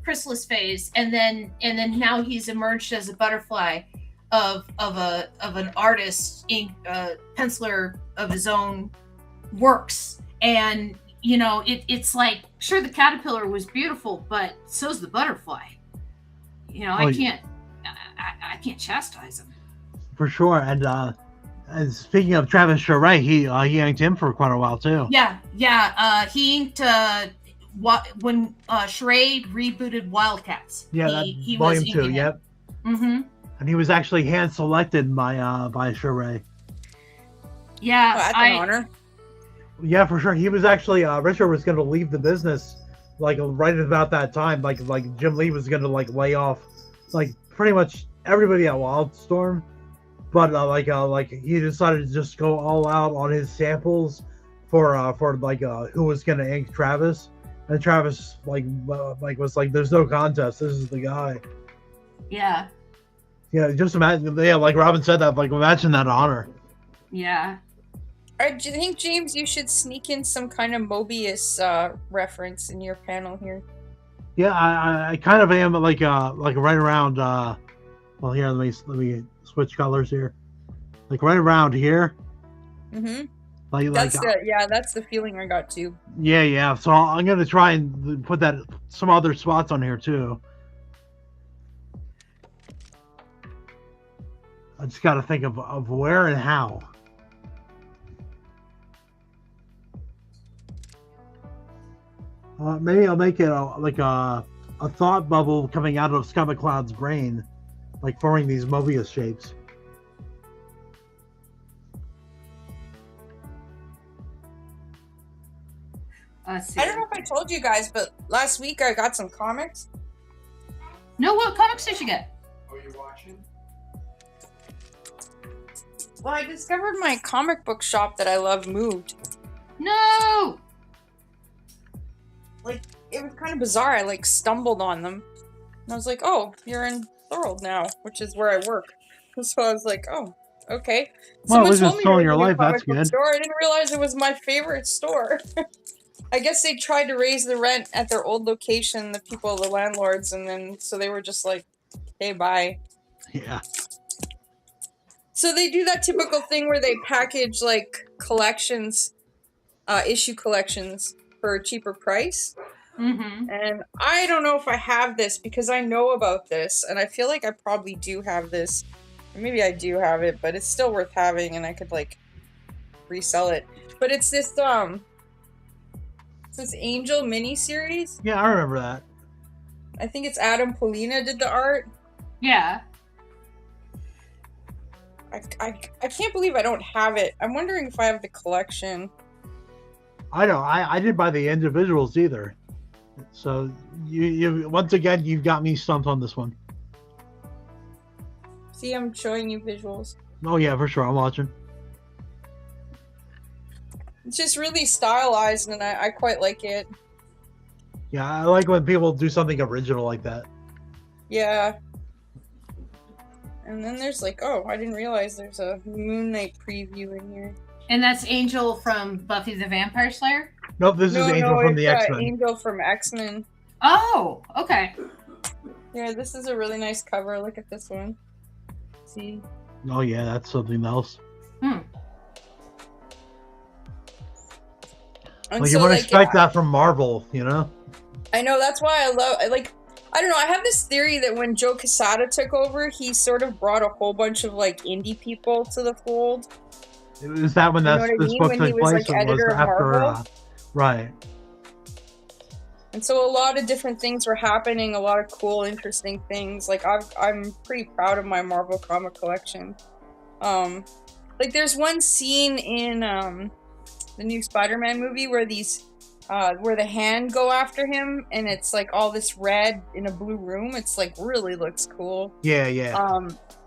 chrysalis phase, and then now he's emerged as a butterfly of an artist, penciler of his own works. And it's like, sure, the caterpillar was beautiful, but so's the butterfly. I can't chastise him.
For sure. And speaking of Travis Charest, he inked him for quite a while too.
Yeah. He inked when Charest rebooted Wildcats.
Yeah, he volume 2. Yep.
Mm-hmm.
And he was actually hand selected by Charest.
Yeah,
that's an honor.
Yeah, for sure. He was actually Richard was going to leave the business right about that time. Like Jim Lee was going to lay off pretty much everybody at Wildstorm, but he decided to just go all out on his samples for who was going to ink Travis, and Travis was like, there's no contest. This is the guy.
Yeah.
Yeah, just imagine. Yeah, like Robin said that. Imagine that honor.
Yeah.
Do you think, James, you should sneak in some kind of Mobius reference in your panel here?
Yeah, I kind of am right around. Well, here, let me switch colors here. Right around here.
Mm-hmm. That's the feeling I got too.
Yeah. So I'm gonna try and put that some other spots on here too. I just got to think of where and how. Maybe I'll make it a thought bubble coming out of Scott McCloud's brain, forming these Mobius shapes.
I don't know if I told you guys, but last week I got some comics.
No, what comics did you get?
Are you watching?
Well, I discovered my comic book shop that I love moved.
No!
It was kind of bizarre. I stumbled on them. And I was like, oh, you're in Thorold now, which is where I work. So I was like, oh, okay.
Well, at least it's still in your life. That's good.
Store. I didn't realize it was my favorite store. I guess they tried to raise the rent at their old location, the landlords, and then so they were just like, hey, bye.
Yeah.
So they do that typical thing where they package collections, issue collections for a cheaper price.
Mm-hmm.
And I don't know if I have this because I know about this, and I feel like I probably do have this. Or maybe I do have it, but it's still worth having, and I could resell it. But it's this Angel mini-series.
Yeah, I remember that.
I think it's Adam Polina did the art.
Yeah.
I can't believe I don't have it. I'm wondering if I have the collection.
I know. I didn't buy the individuals either. So you once again you've got me stumped on this one.
See, I'm showing you visuals.
Oh yeah, for sure. I'm watching.
It's just really stylized, and I quite like it.
Yeah, I like when people do something original like that.
Yeah. And then there's oh, I didn't realize there's a Moon Knight preview in here.
And that's Angel from Buffy the Vampire Slayer?
Nope, this is Angel from the X-Men.
Angel from X-Men.
Oh, okay.
Yeah, this is a really nice cover. Look at this one. See?
Oh yeah, that's something else.
And
Like you wouldn't expect that from Marvel, you know?
I know, that's why I don't know, I have this theory that when Joe Quesada took over, he sort of brought a whole bunch of indie people to the fold.
Is that when this book took place?
Like, editor of Marvel?
Right.
And so a lot of different things were happening, a lot of cool, interesting things. Like, I'm pretty proud of my Marvel comic collection. Like, there's one scene in the new Spider-Man movie where where the Hand go after him, and it's like all this red in a blue room. It's like really looks cool.
Yeah, yeah.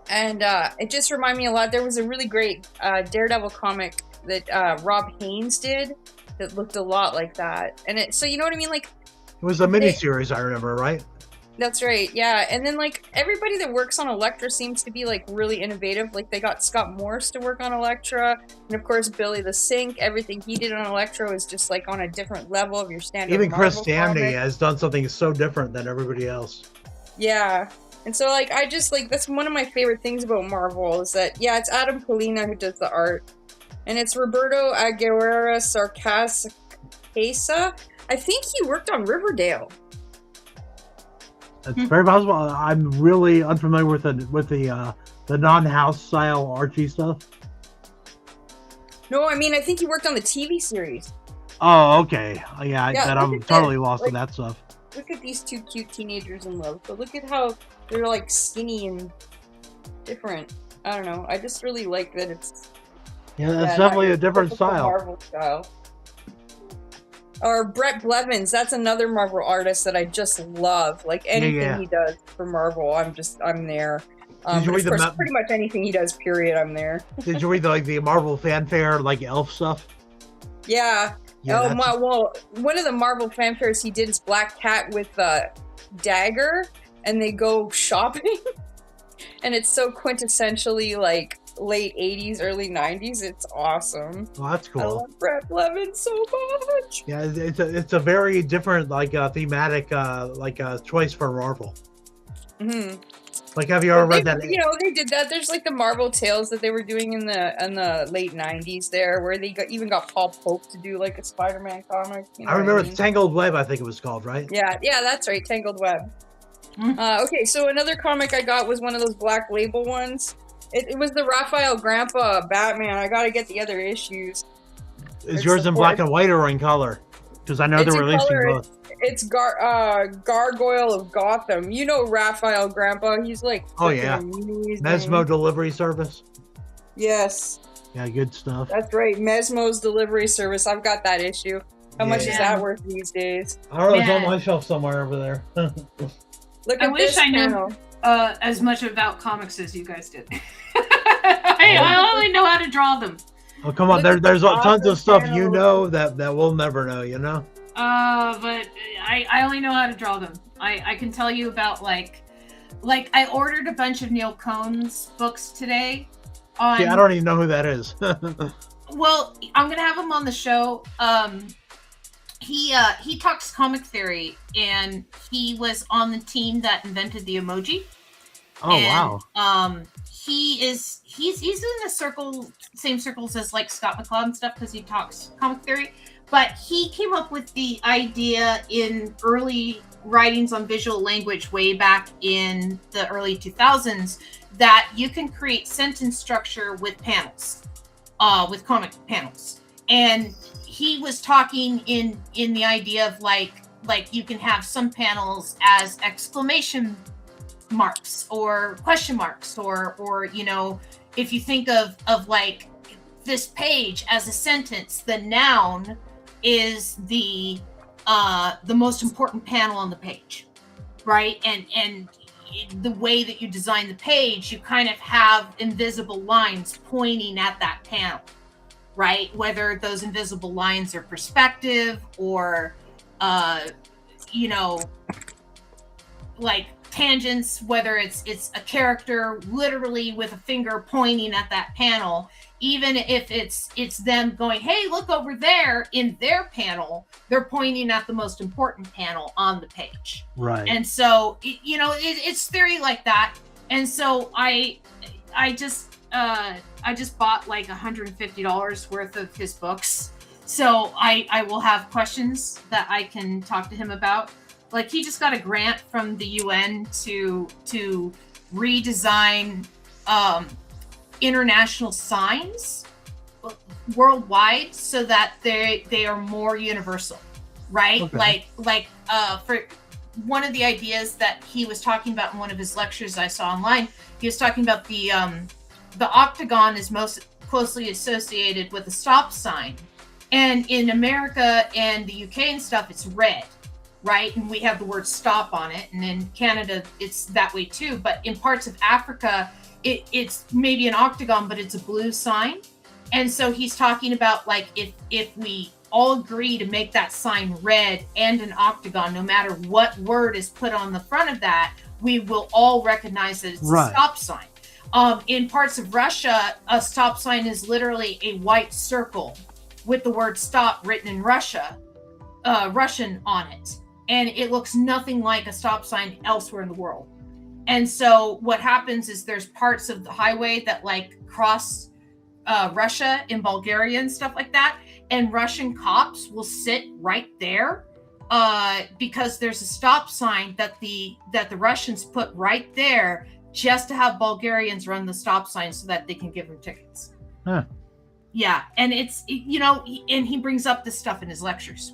And it just reminded me a lot. There was a really great Daredevil comic that Rob Haynes did that looked a lot like that. And so you know what I mean? Like,
it was a miniseries, I remember, right?
That's right, yeah. And then everybody that works on Elektra seems to be really innovative. Like, they got Scott Morse to work on Elektra, and of course Billy the Sink. Everything he did on Elektra was just on a different level of your standard.
Even
Marvel
Chris Samney
comic.
has done something so different than everybody else.
Yeah. And so, I just, that's one of my favorite things about Marvel is that, yeah, it's Adam Polina who does the art. And it's Roberto Aguilera Sarcasa. I think he worked on Riverdale.
It's very possible. I'm really unfamiliar with the non-house style Archie stuff.
No, I mean, I think he worked on the TV series.
Oh, okay. Yeah, I'm totally lost in that stuff.
Look at these two cute teenagers in love. But look at how they're skinny and different. I don't know. I just really like that it's...
Yeah, that's definitely a different style.
Marvel style. Or Brett Blevins, that's another Marvel artist that I just love. Anything he does for Marvel, I'm there. Of course, pretty much anything he does, period, I'm there.
Did you read the Marvel fanfare, elf stuff?
Yeah. Well, one of the Marvel fanfares he did is Black Cat with Dagger, and they go shopping. And it's so quintessentially late 80s, early 90s. It's awesome.
Oh, that's cool.
I love Brett Blevins so much.
Yeah, it's a very different thematic choice for Marvel.
Mm-hmm.
Have you ever read that?
You know, they did that. There's the Marvel Tales that they were doing in the late 90s there, where they even got Paul Pope to do a Spider-Man comic. You know
I remember Tangled Web, I think it was called, right?
Yeah, that's right, Tangled Web. Okay, so another comic I got was one of those Black Label ones. It was the Raphael Grandpa Batman. I gotta get the other issues.
Is yours in black and white or in color? Because I know they're releasing both.
It's Gargoyle of Gotham. You know Raphael Grandpa. He's
oh yeah,
amazing.
Mesmo delivery service.
Yes.
Yeah, good stuff.
That's right, Mesmo's delivery service. I've got that issue. How much is that worth these days?
I don't know. It's on my shelf somewhere over there.
Look at this panel.
As much about comics as you guys did. I only know how to draw them.
Oh, come on. There's tons of stuff you know that we'll never know, you know?
But I only know how to draw them. I can tell you about, I ordered a bunch of Neil Cohn's books today.
I don't even know who that is.
Well, I'm going to have him on the show. He talks comic theory, and he was on the team that invented the emoji.
Oh, wow.
He's in the same circles as Scott McCloud and stuff, because he talks comic theory. But he came up with the idea in early writings on visual language way back in the early 2000s that you can create sentence structure with panels, with comic panels. And he was talking in the idea of you can have some panels as exclamation marks or question marks, or you know, if you think of this page as a sentence, the noun is the most important panel on the page, right? And the way that you design the page, you kind of have invisible lines pointing at that panel, right? Whether those invisible lines are perspective or tangents, whether it's a character literally with a finger pointing at that panel, even if it's them going, hey, look over there in their panel, they're pointing at the most important panel on the page.
Right.
And so, it's theory like that. And so I just bought like $150 worth of his books. So I will have questions that I can talk to him about. Like, he just got a grant from the UN to redesign international signs worldwide so that they are more universal, right?
Okay.
Like for one of the ideas that he was talking about in one of his lectures I saw online, he was talking about the octagon is most closely associated with a stop sign, and in America and the UK and stuff, it's red. Right, and we have the word stop on it, and in Canada it's that way too. But in parts of Africa, it's maybe an octagon, but it's a blue sign. And so he's talking about, like, if we all agree to make that sign red and an octagon, no matter what word is put on the front of that, we will all recognize that it's a stop sign. In parts of Russia, a stop sign is literally a white circle with the word stop written in Russian on it. And it looks nothing like a stop sign elsewhere in the world. And so what happens is there's parts of the highway that like cross Russia in Bulgaria and stuff like that. And Russian cops will sit right there because there's a stop sign that the Russians put right there just to have Bulgarians run the stop sign so that they can give them tickets.
Huh.
Yeah. And it's, and he brings up this stuff in his lectures.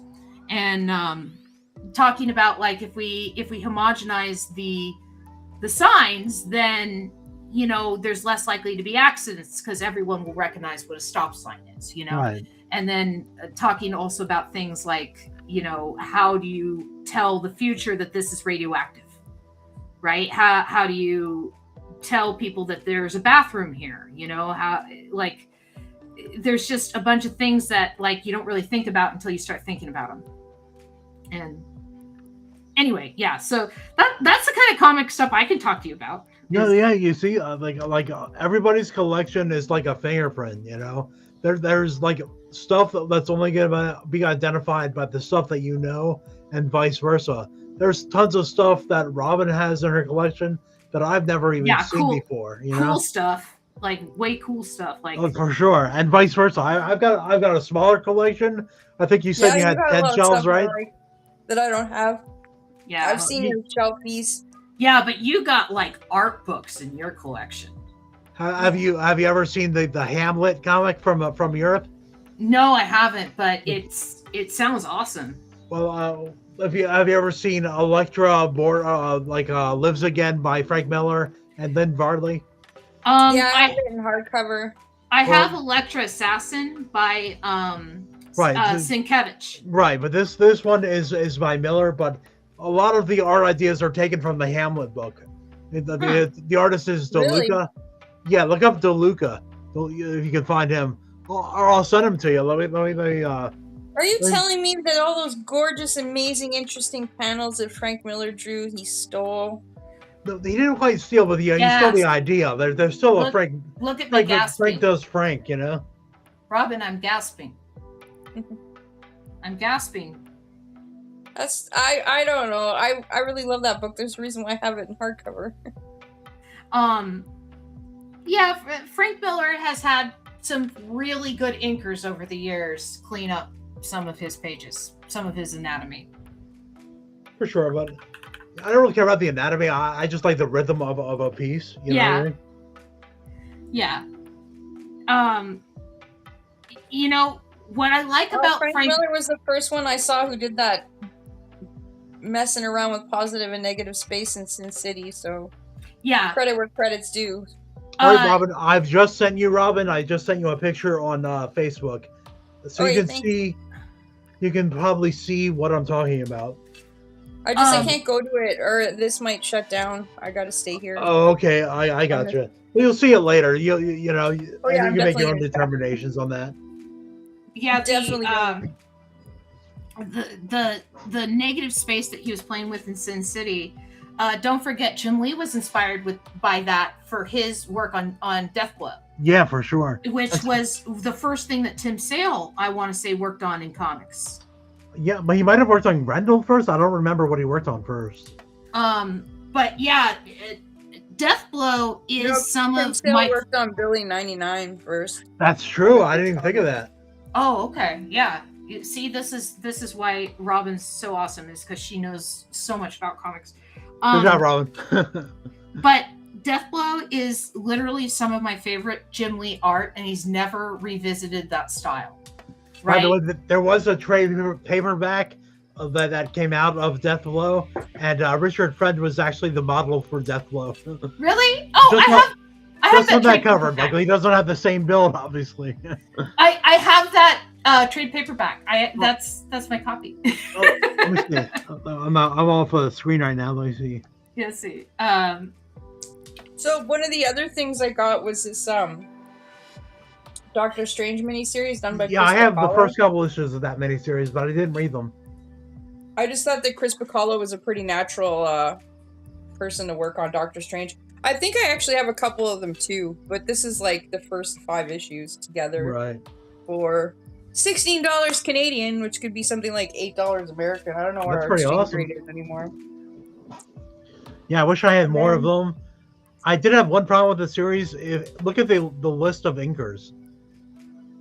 And talking about, like, if we homogenize the signs, then there's less likely to be accidents because everyone will recognize what a stop sign is.
Right.
And then talking also about things like how do you tell the future that this is radioactive, right? How do you tell people that there's a bathroom here? How, like, there's just a bunch of things that, like, you don't really think about until you start thinking about them. And anyway, yeah, so that's the kind of comic stuff I can talk to you about.
No, yeah, you see, everybody's collection is like a fingerprint. There's like stuff that's only gonna be identified by the stuff that and vice versa. There's tons of stuff that Robin has in her collection that I've never even seen before.
Cool stuff, like way cool stuff, like
for sure, and vice versa. I've got a smaller collection. I think you said you had 10 shelves, right?
That I don't have.
Yeah,
I've seen your shelf piece.
Yeah, but you got like art books in your collection.
Have you ever seen the Hamlet comic from Europe?
No, I haven't, but it sounds awesome.
Well, have you ever seen Elektra Lives Again by Frank Miller and Lynn Varley?
Yeah, I have it in hardcover.
I have Elektra Assassin by Sienkiewicz.
Right, but this one is by Miller, but a lot of the art ideas are taken from the Hamlet book. The artist is DeLuca.
Really?
Yeah, look up DeLuca if you can find him, or I'll send him to you. Let me.
Are you telling me that all those gorgeous, amazing, interesting panels that Frank Miller drew, he stole?
No, he didn't quite steal, but he stole the idea. There's still a Frank.
Look at me gasping.
Frank does Frank,
Robin, I'm gasping. I'm gasping.
I don't know. I really love that book. There's a reason why I have it in hardcover.
Yeah, Frank Miller has had some really good inkers over the years clean up some of his pages, some of his anatomy.
For sure, but I don't really care about the anatomy. I just like the rhythm of a piece. You know what I mean?
Yeah. What I like about
Frank Miller was the first one I saw who did that messing around with positive and negative space in Sin City, so credit where credit's due.
All right, Robin, I've just sent you a picture on Facebook, so you can see. You can probably see what I'm talking about.
I can't go to it, or this might shut down. I gotta stay here.
Oh, okay, I got you. Well, you'll see it later. You can make your own determinations on that.
Yeah,
definitely.
The negative space that he was playing with in Sin City, don't forget, Jim Lee was inspired by that for his work on Deathblow.
Yeah, for sure.
Which was the first thing that Tim Sale, I want to say, worked on in comics.
Yeah, but he might have worked on Grendel first. I don't remember what he worked on first.
But yeah, Deathblow is some
Tim
of
Sale
my.
worked on Billy 99 first.
That's true. I didn't even think of that.
Oh, okay, yeah. See, this is why Robin's so awesome, is because she knows so much about comics.
Good job, Robin.
But Deathblow is literally some of my favorite Jim Lee art, and he's never revisited that style. Right? By the way,
there was a trade paperback that came out of Deathblow, and Richard Friend was actually the model for Deathblow.
Really? Oh, I have
that covered. Like, he doesn't have the same build, obviously.
I have that trade paperback. That's my copy.
Let me see. I'm off the screen right now. Let me see.
Yeah, see.
So one of the other things I got was this Doctor Strange miniseries done by Chris
I have
Bacalo.
the first couple issues of that miniseries, but I didn't read them.
I just thought that Chris Bacalo was a pretty natural person to work on Doctor Strange. I think I actually have a couple of them too, but this is like the first 5 issues together.
Right.
For $16 Canadian, which could be something like $8 American. I don't know what
That's
our
pretty
exchange
awesome.
rate is anymore.
Yeah, I wish I had more of them. I did have one problem with the series. Look at the list of inkers.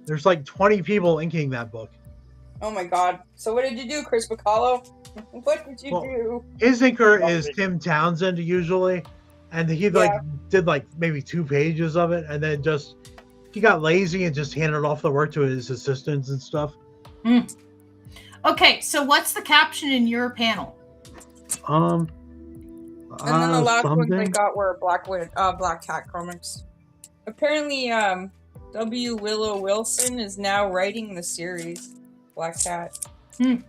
There's like 20 people inking that book.
Oh my god. So what did you do, Chris Bacalo? What did you do?
His inker is Tim Townsend usually. And he did like maybe 2 pages of it, and then he got lazy and just handed off the work to his assistants and stuff.
Okay, so what's the caption in your panel?
And then the last ones I got were Black Cat comics. Apparently, W. Willow Wilson is now writing the series Black Cat. The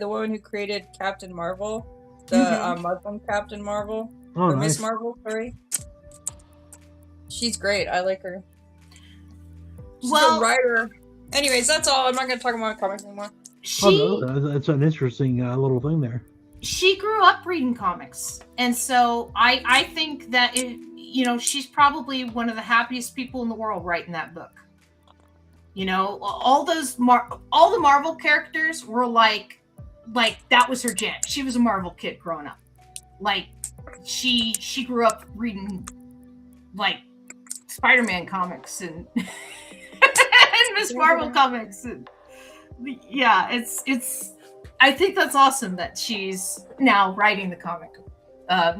woman who created Captain Marvel, the Muslim Captain Marvel.
Oh, nice.
Miss Marvel, sorry. She's great. I like her. She's a writer. Anyways, that's all. I'm not going to talk about comics anymore.
That's an interesting little thing there.
She grew up reading comics, and so I think that she's probably one of the happiest people in the world writing that book. All the Marvel characters were like that was her jam. She was a Marvel kid growing up. Like, she grew up reading like Spider-Man comics and and Miss Marvel comics. And, yeah, it's. I think that's awesome that she's now writing the comic,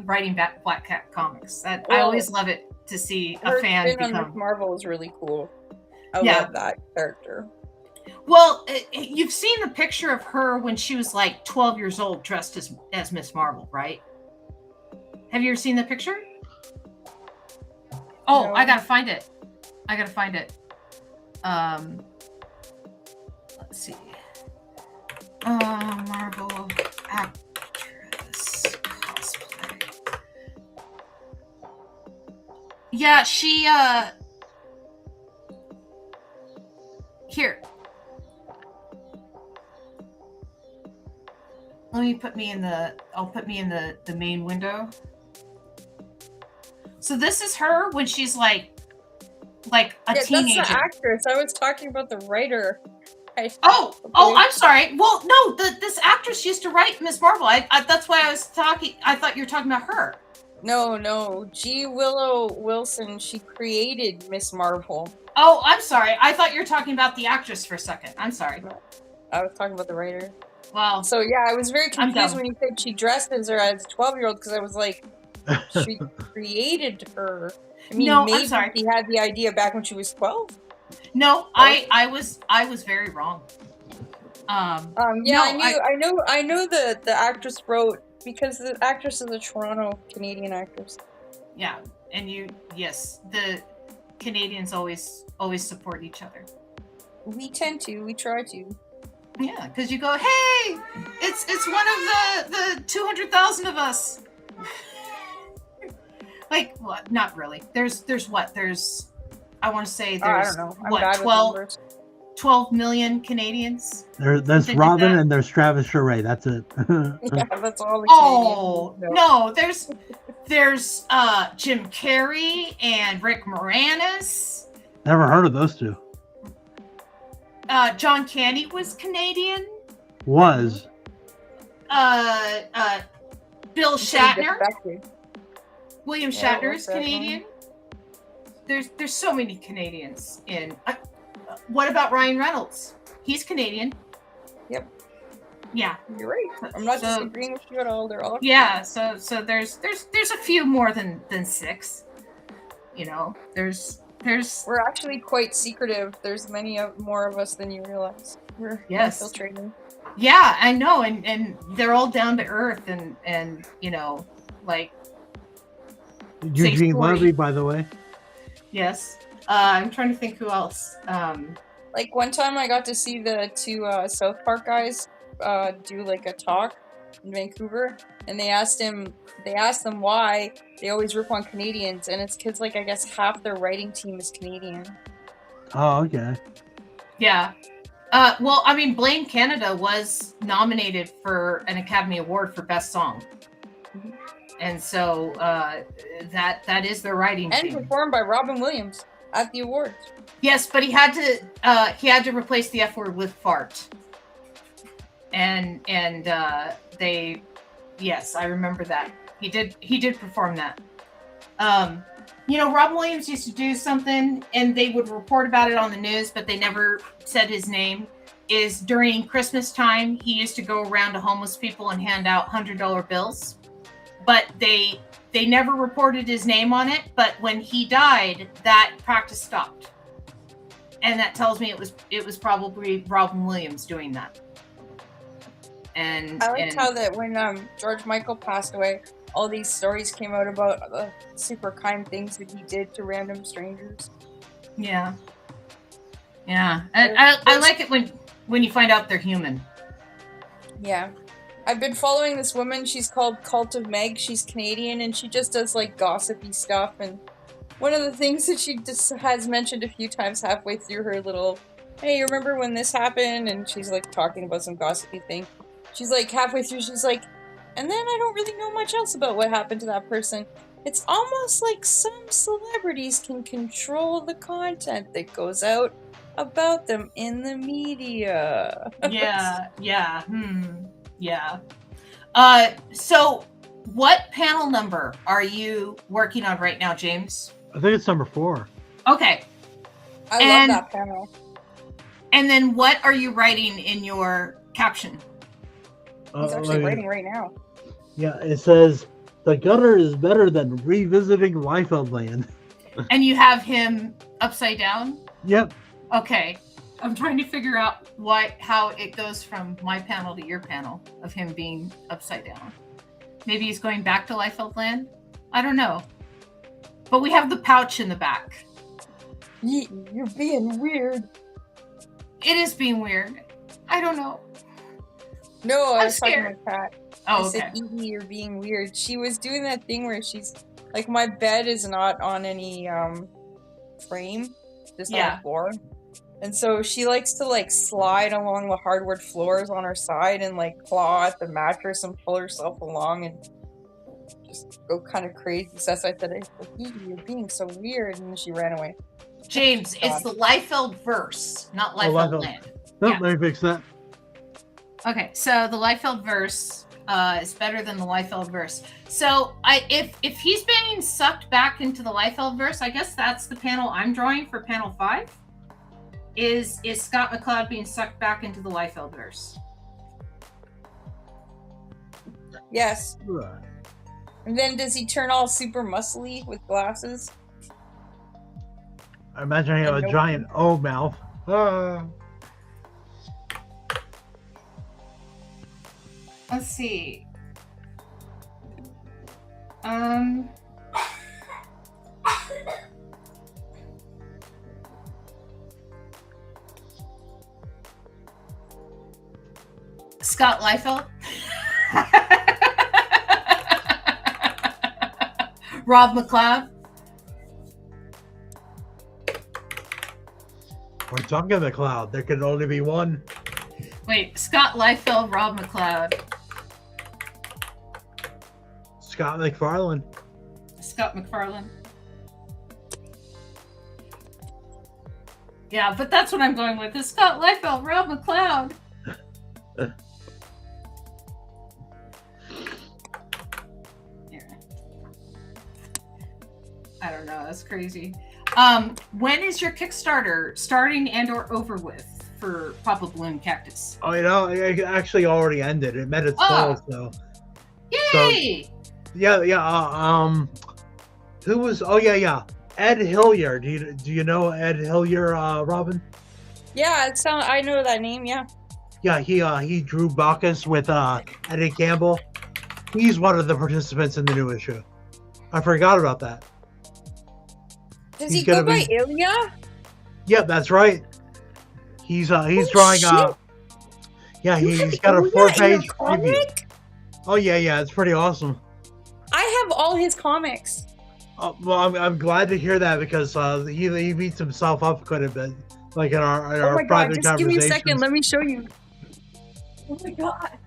writing Black Cat comics. I always love it to see a fan become.
Miss Marvel is really cool. I love that character.
Well, you've seen the picture of her when she was like 12 years old, dressed as Miss Marvel, right? Have you ever seen the picture? Oh, no. I gotta find it. Let's see. Marvel actress cosplay. Yeah, she here. I'll put me in the main window. So this is her when she's like a teenager.
That's the actress. I was talking about the writer.
I'm sorry. Well, no, this actress used to write Miss Marvel. I that's why I was talking. I thought you were talking about her.
No. G. Willow Wilson. She created Miss Marvel.
Oh, I'm sorry. I thought you were talking about the actress for a second. I'm sorry.
I was talking about the writer.
Wow.
So yeah, I was very confused when you said she dressed as her as a 12-year-old because I was like, she created her. I mean,
no,
maybe
I'm sorry.
She had the idea back when she was 12.
No, I was very wrong.
I know the actress wrote because the actress is a Toronto Canadian actress.
Yeah, and the Canadians always support each other.
We try to.
Yeah, because you go, hey, it's one of the 200,000 of us. Like, what? Not really. There's I want to say there's
I don't know.
what 12. 12 million Canadians.
There's Robin and there's Travis Charest. That's it.
Yeah, that's all.
No, there's Jim Carrey and Rick Moranis.
Never heard of those two.
John Candy was Canadian.
Was.
Bill Shatner. William Shatner is Canadian. There's so many Canadians in. What about Ryan Reynolds? He's Canadian.
Yep.
Yeah.
You're right. I'm not disagreeing with you at all. They're all.
Yeah. So there's a few more than 6. You know, there's.
We're actually quite secretive. There's many more of us than you realize. We're infiltrating.
Yeah, I know, and they're all down to earth, and you know, like.
Eugene Levy, by the way.
Yes. I'm trying to think who else.
Like one time I got to see the 2 South Park guys do like a talk in Vancouver, and they asked them why they always rip on Canadians, and it's because like I guess half their writing team is Canadian.
Oh, okay.
Yeah. Well, I mean, Blame Canada was nominated for an Academy Award for Best Song.
Mm-hmm.
And so that is their writing team.
And performed by Robin Williams at the awards.
Yes, but he had to replace the F word with fart. And they, yes, I remember that. He did perform that. You know, Robin Williams used to do something, and they would report about it on the news, but they never said his name. Is during Christmas time, he used to go around to homeless people and hand out $100 bills. But they never reported his name on it. But when he died, that practice stopped, and that tells me it was probably Robin Williams doing that. And
I liked how that when George Michael passed away, all these stories came out about the super kind things that he did to random strangers.
Yeah, and I like it when you find out they're human.
Yeah. I've been following this woman. She's called Cult of Meg. She's Canadian, and she just does, like, gossipy stuff. And one of the things that she just has mentioned a few times halfway through her little, hey, you remember when this happened? And she's, like, talking about some gossipy thing. She's, like, halfway through, she's like, and then I don't really know much else about what happened to that person. It's almost like some celebrities can control the content that goes out about them in the media.
Yeah. Yeah. So what panel number are you working on right now, James?
I think it's number 4.
Okay.
I love that panel.
And then what are you writing in your caption?
He's actually writing right now.
Yeah, it says, the gutter is better than revisiting Liefeld Land.
And you have him upside down?
Yep.
Okay. I'm trying to figure out how it goes from my panel to your panel of him being upside down. Maybe he's going back to Liefeld Land? I don't know. But we have the pouch in the back.
You're being weird.
It is being weird. I don't know.
No, I was talking about Pat.
Oh,
okay. I said, Evie, you're being weird. She was doing that thing where she's like, my bed is not on any frame, just on the floor. And so she likes to like slide along the hardwood floors on her side and like claw at the mattress and pull herself along and just go kind of crazy. So I said, Evie, you're being so weird. And then she ran away.
James, it's the Liefeld verse, not Liefeld Land.
Nope, let me fix that.
Okay, so the Liefeld verse is better than the Liefeld verse. So if he's being sucked back into the Liefeld verse, I guess that's the panel I'm drawing for panel 5. Is Scott McCloud being sucked back into the Liefeld verse?
Yes. And then does he turn all super muscly with glasses?
I imagine he has a giant O mouth.
Let's see. Scott Liefeld. Rob McLeod.
We're talking McCloud. There could only be one.
Wait, Scott Liefeld, Rob McCloud.
Scott McFarlane.
Scott McFarlane. Yeah, but that's what I'm going with. Is Scott Liefeld, Rob McCloud. I don't know. That's crazy. When is your Kickstarter starting and/or over with for Papa Balloon Cactus?
Oh, it actually already ended. It met its goal, so.
Yay!
So, yeah. Who was? Oh, yeah. Ed Hillier. Do you know Ed Hillier, Robin?
Yeah, I know that name. Yeah.
Yeah, he drew Bacchus with Eddie Campbell. He's one of the participants in the new issue. I forgot about that.
Does he go by Ilya?
Yep, that's right. He's drawing. Yeah, he's got a 4-page preview. Oh yeah, it's pretty awesome.
I have all his comics.
Well, I'm glad to hear that because he beats himself up quite a bit, like in our private conversations.
Just give me a second. Let me show you. Oh my god.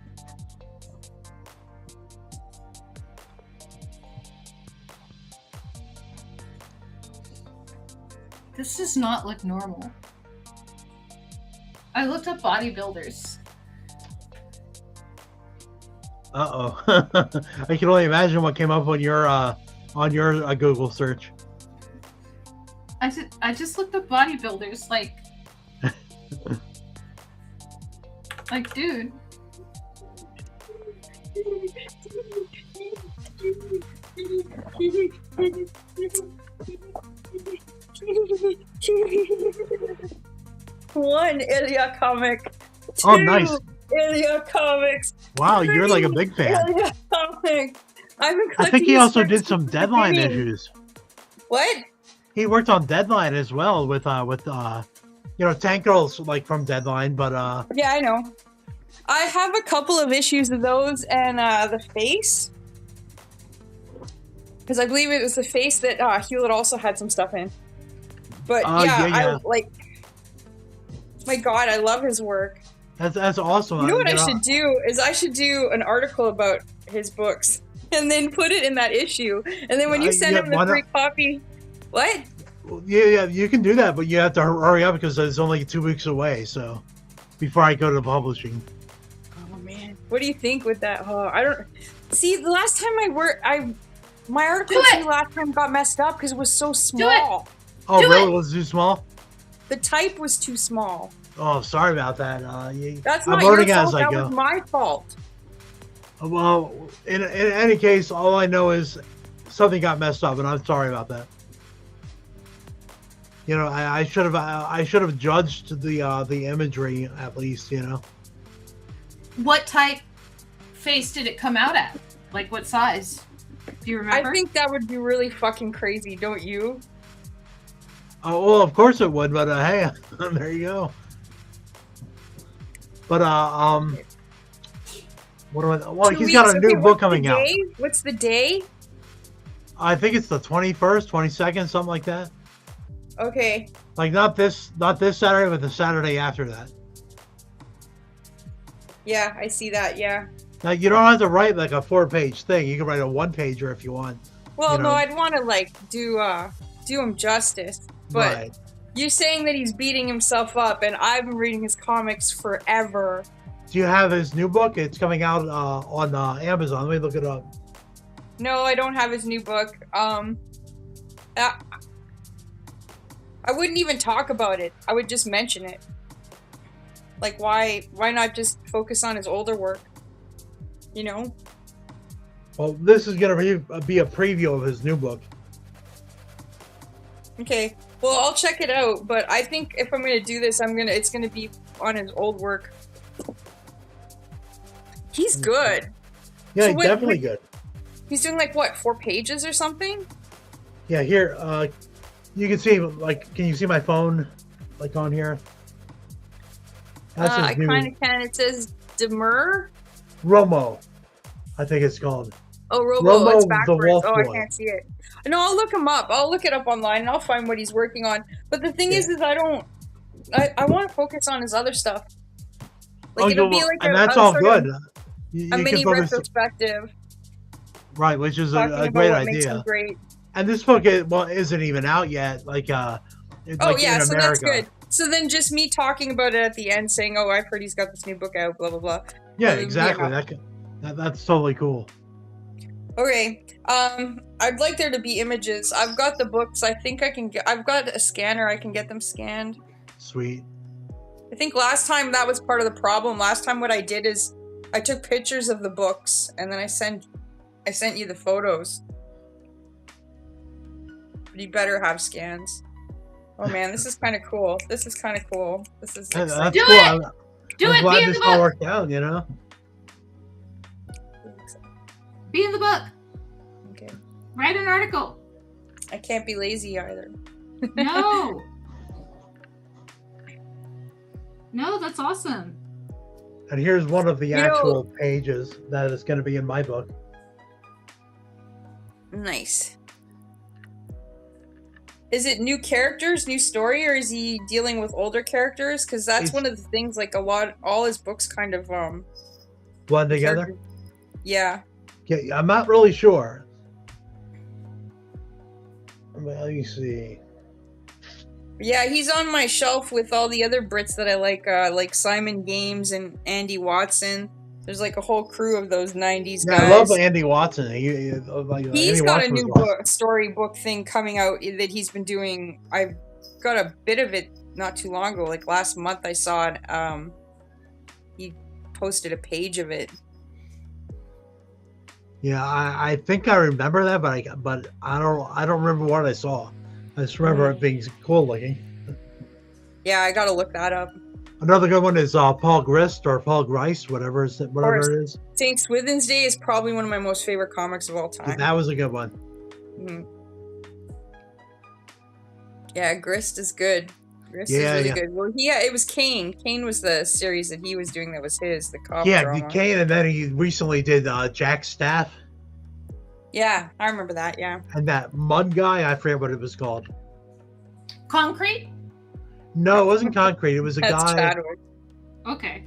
This does not look normal. I looked up bodybuilders.
I can only imagine what came up on your Google search.
I just looked up bodybuilders, like, like, dude.
One Ilya comic.
Oh, nice.
Ilya comics.
Wow, you're like a big fan.
Ilya comic.
I think he also did some Deadline issues.
What?
He worked on Deadline as well with Tank Girl's like from Deadline, but
yeah, I know. I have a couple of issues of those and the Face. Because I believe it was the Face that Hewlett also had some stuff in. But I like. My God, I love his work.
That's awesome.
You know what I should do is I should do an article about his books and then put it in that issue. And then when you send him the free copy, what?
Yeah, you can do that, but you have to hurry up because it's only 2 weeks away. So before I go to publishing.
Oh man, what do you think with that? Oh, I don't see. The last time my article last time got messed up because it was so small.
Oh, really? Was it too small?
The type was too small.
Oh, sorry about that.
That's not your fault. That was my fault.
Well, in any case, all I know is something got messed up, and I'm sorry about that. I should have judged the imagery at least.
What type face did it come out at? Like what size? Do you remember?
I think that would be really fucking crazy, don't you?
Oh, well, of course it would, but hey, there you go. But what do I? Well, he's got a new book coming out.
What's the day?
I think it's the 21st, 22nd, something like that.
Okay.
Like not this Saturday, but the Saturday after that.
Yeah, I see that. Yeah.
Now you don't have to write like a 4-page thing. You can write a 1-pager if you want.
Well, no, I'd want to like do him justice. But
right.
You're saying that he's beating himself up, and I've been reading his comics forever.
Do you have his new book? It's coming out on Amazon. Let me look it up.
No, I don't have his new book. I wouldn't even talk about it. I would just mention it. Like, why not just focus on his older work?
Well, this is going to be a preview of his new book.
Okay. Well, I'll check it out, but I think if I'm going to do this, it's going to be on his old work. He's good.
Yeah, so definitely good.
He's doing like what, 4 pages or something?
Yeah, here, you can see, like, can you see my phone, like, on here?
I kind of can. It says Demur?
Romo, I think it's called.
Oh, Romo, it's backwards. I can't see it. No, I'll look him up. I'll look it up online and I'll find what he's working on. But the thing is I don't I want to focus on his other stuff. Like, it'll be like
and that's all good.
A mini retrospective.
Right, which is a great idea. Makes him
great.
And this book isn't even out yet. Like, so
that's good. So then just me talking about it at the end, saying, "Oh, I've heard he's got this new book out." Blah blah blah.
Yeah, exactly. That's totally cool.
Okay. I'd like there to be images. I've got the books. I think I can get. I've got a scanner. I can get them scanned.
Sweet.
I think last time that was part of the problem. Last time what I did is I took pictures of the books and then I sent you the photos. But you better have scans. Oh man, this is kind of cool. This is kind of cool. This is
that's
cool.
Do
cool.
it.
I'm glad this all worked out. You know.
Be in the book.
Okay.
Write an article.
I can't be lazy either.
No. No, that's awesome.
And here's one of the actual pages that is going to be in my book.
Nice. Is it new characters, new story, or is he dealing with older characters? Because that's one of the things, like all his books kind of
blend together.
Yeah.
Yeah, I'm not really sure. Let me see.
Yeah, he's on my shelf with all the other Brits that I like Simon Games and Andy Watson. There's like a whole crew of those 90s guys.
I love Andy Watson.
He's got a new storybook thing coming out that he's been doing. I got a bit of it not too long ago. Like last month I saw it. He posted a page of it.
Yeah, I think I remember that, but I don't remember what I saw. I just remember it being cool looking.
Yeah, I gotta look that up.
Another good one is Paul Grist or Paul Grice, whatever it is.
St. Swithin's Day is probably one of my most favorite comics of all time.
That was a good one.
Mm-hmm. Yeah, Grist is good. Grist is really good. Well, it was Kane. Kane was the series that he was doing that was his, the cop drama.
Kane, and then he recently did Jack Staff.
Yeah, I remember that, yeah.
And that mud guy, I forget what it was called.
Concrete?
No, it wasn't Concrete. It was a guy.
Chadwick. Okay.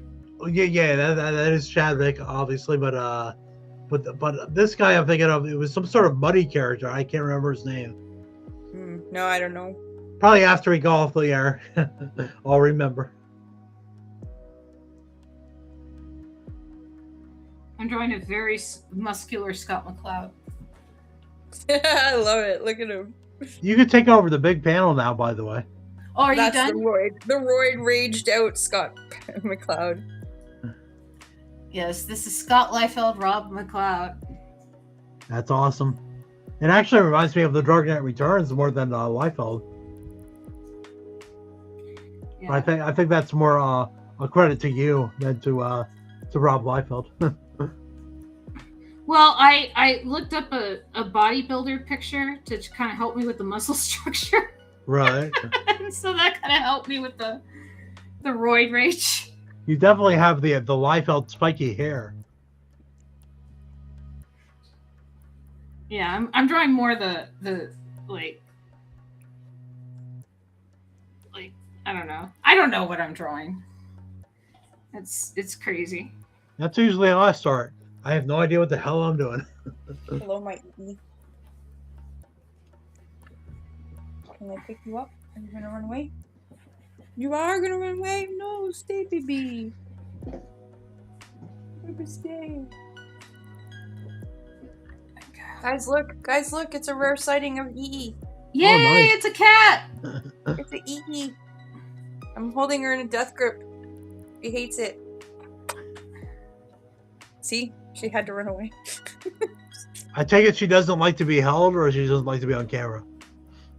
Yeah, that is Chadwick, obviously, but this guy I'm thinking of, it was some sort of muddy character. I can't remember his name.
No, I don't know.
Probably after he got off the air, I'll remember.
I'm drawing a very muscular Scott McCloud.
I love it. Look at him.
You can take over the big panel now, by the way.
Oh, are you done?
The roid raged out Scott McCloud.
Yes, this is Scott Liefeld, Rob McCloud.
That's awesome. It actually reminds me of The Dark Knight Returns more than Liefeld. Yeah. I think that's more a credit to you than to Rob Liefeld.
Well, I looked up a bodybuilder picture to kind of help me with the muscle structure.
Right.
And so that kind of helped me with the roid rage.
You definitely have the Liefeld spiky hair.
Yeah, I'm drawing more the like I don't know. I don't know what I'm drawing. It's crazy.
That's usually how I start. I have no idea what the hell I'm doing.
Hello, my E. Can I pick you up? Are you gonna run away? You are gonna run away? No, stay, baby. Baby, stay. Guys, look! It's a rare sighting of E.
Yay! Oh, nice. It's a cat.
It's an E. I'm holding her in a death grip. She hates it. See? She had to run away.
I take it she doesn't like to be held, or she doesn't like to be on camera.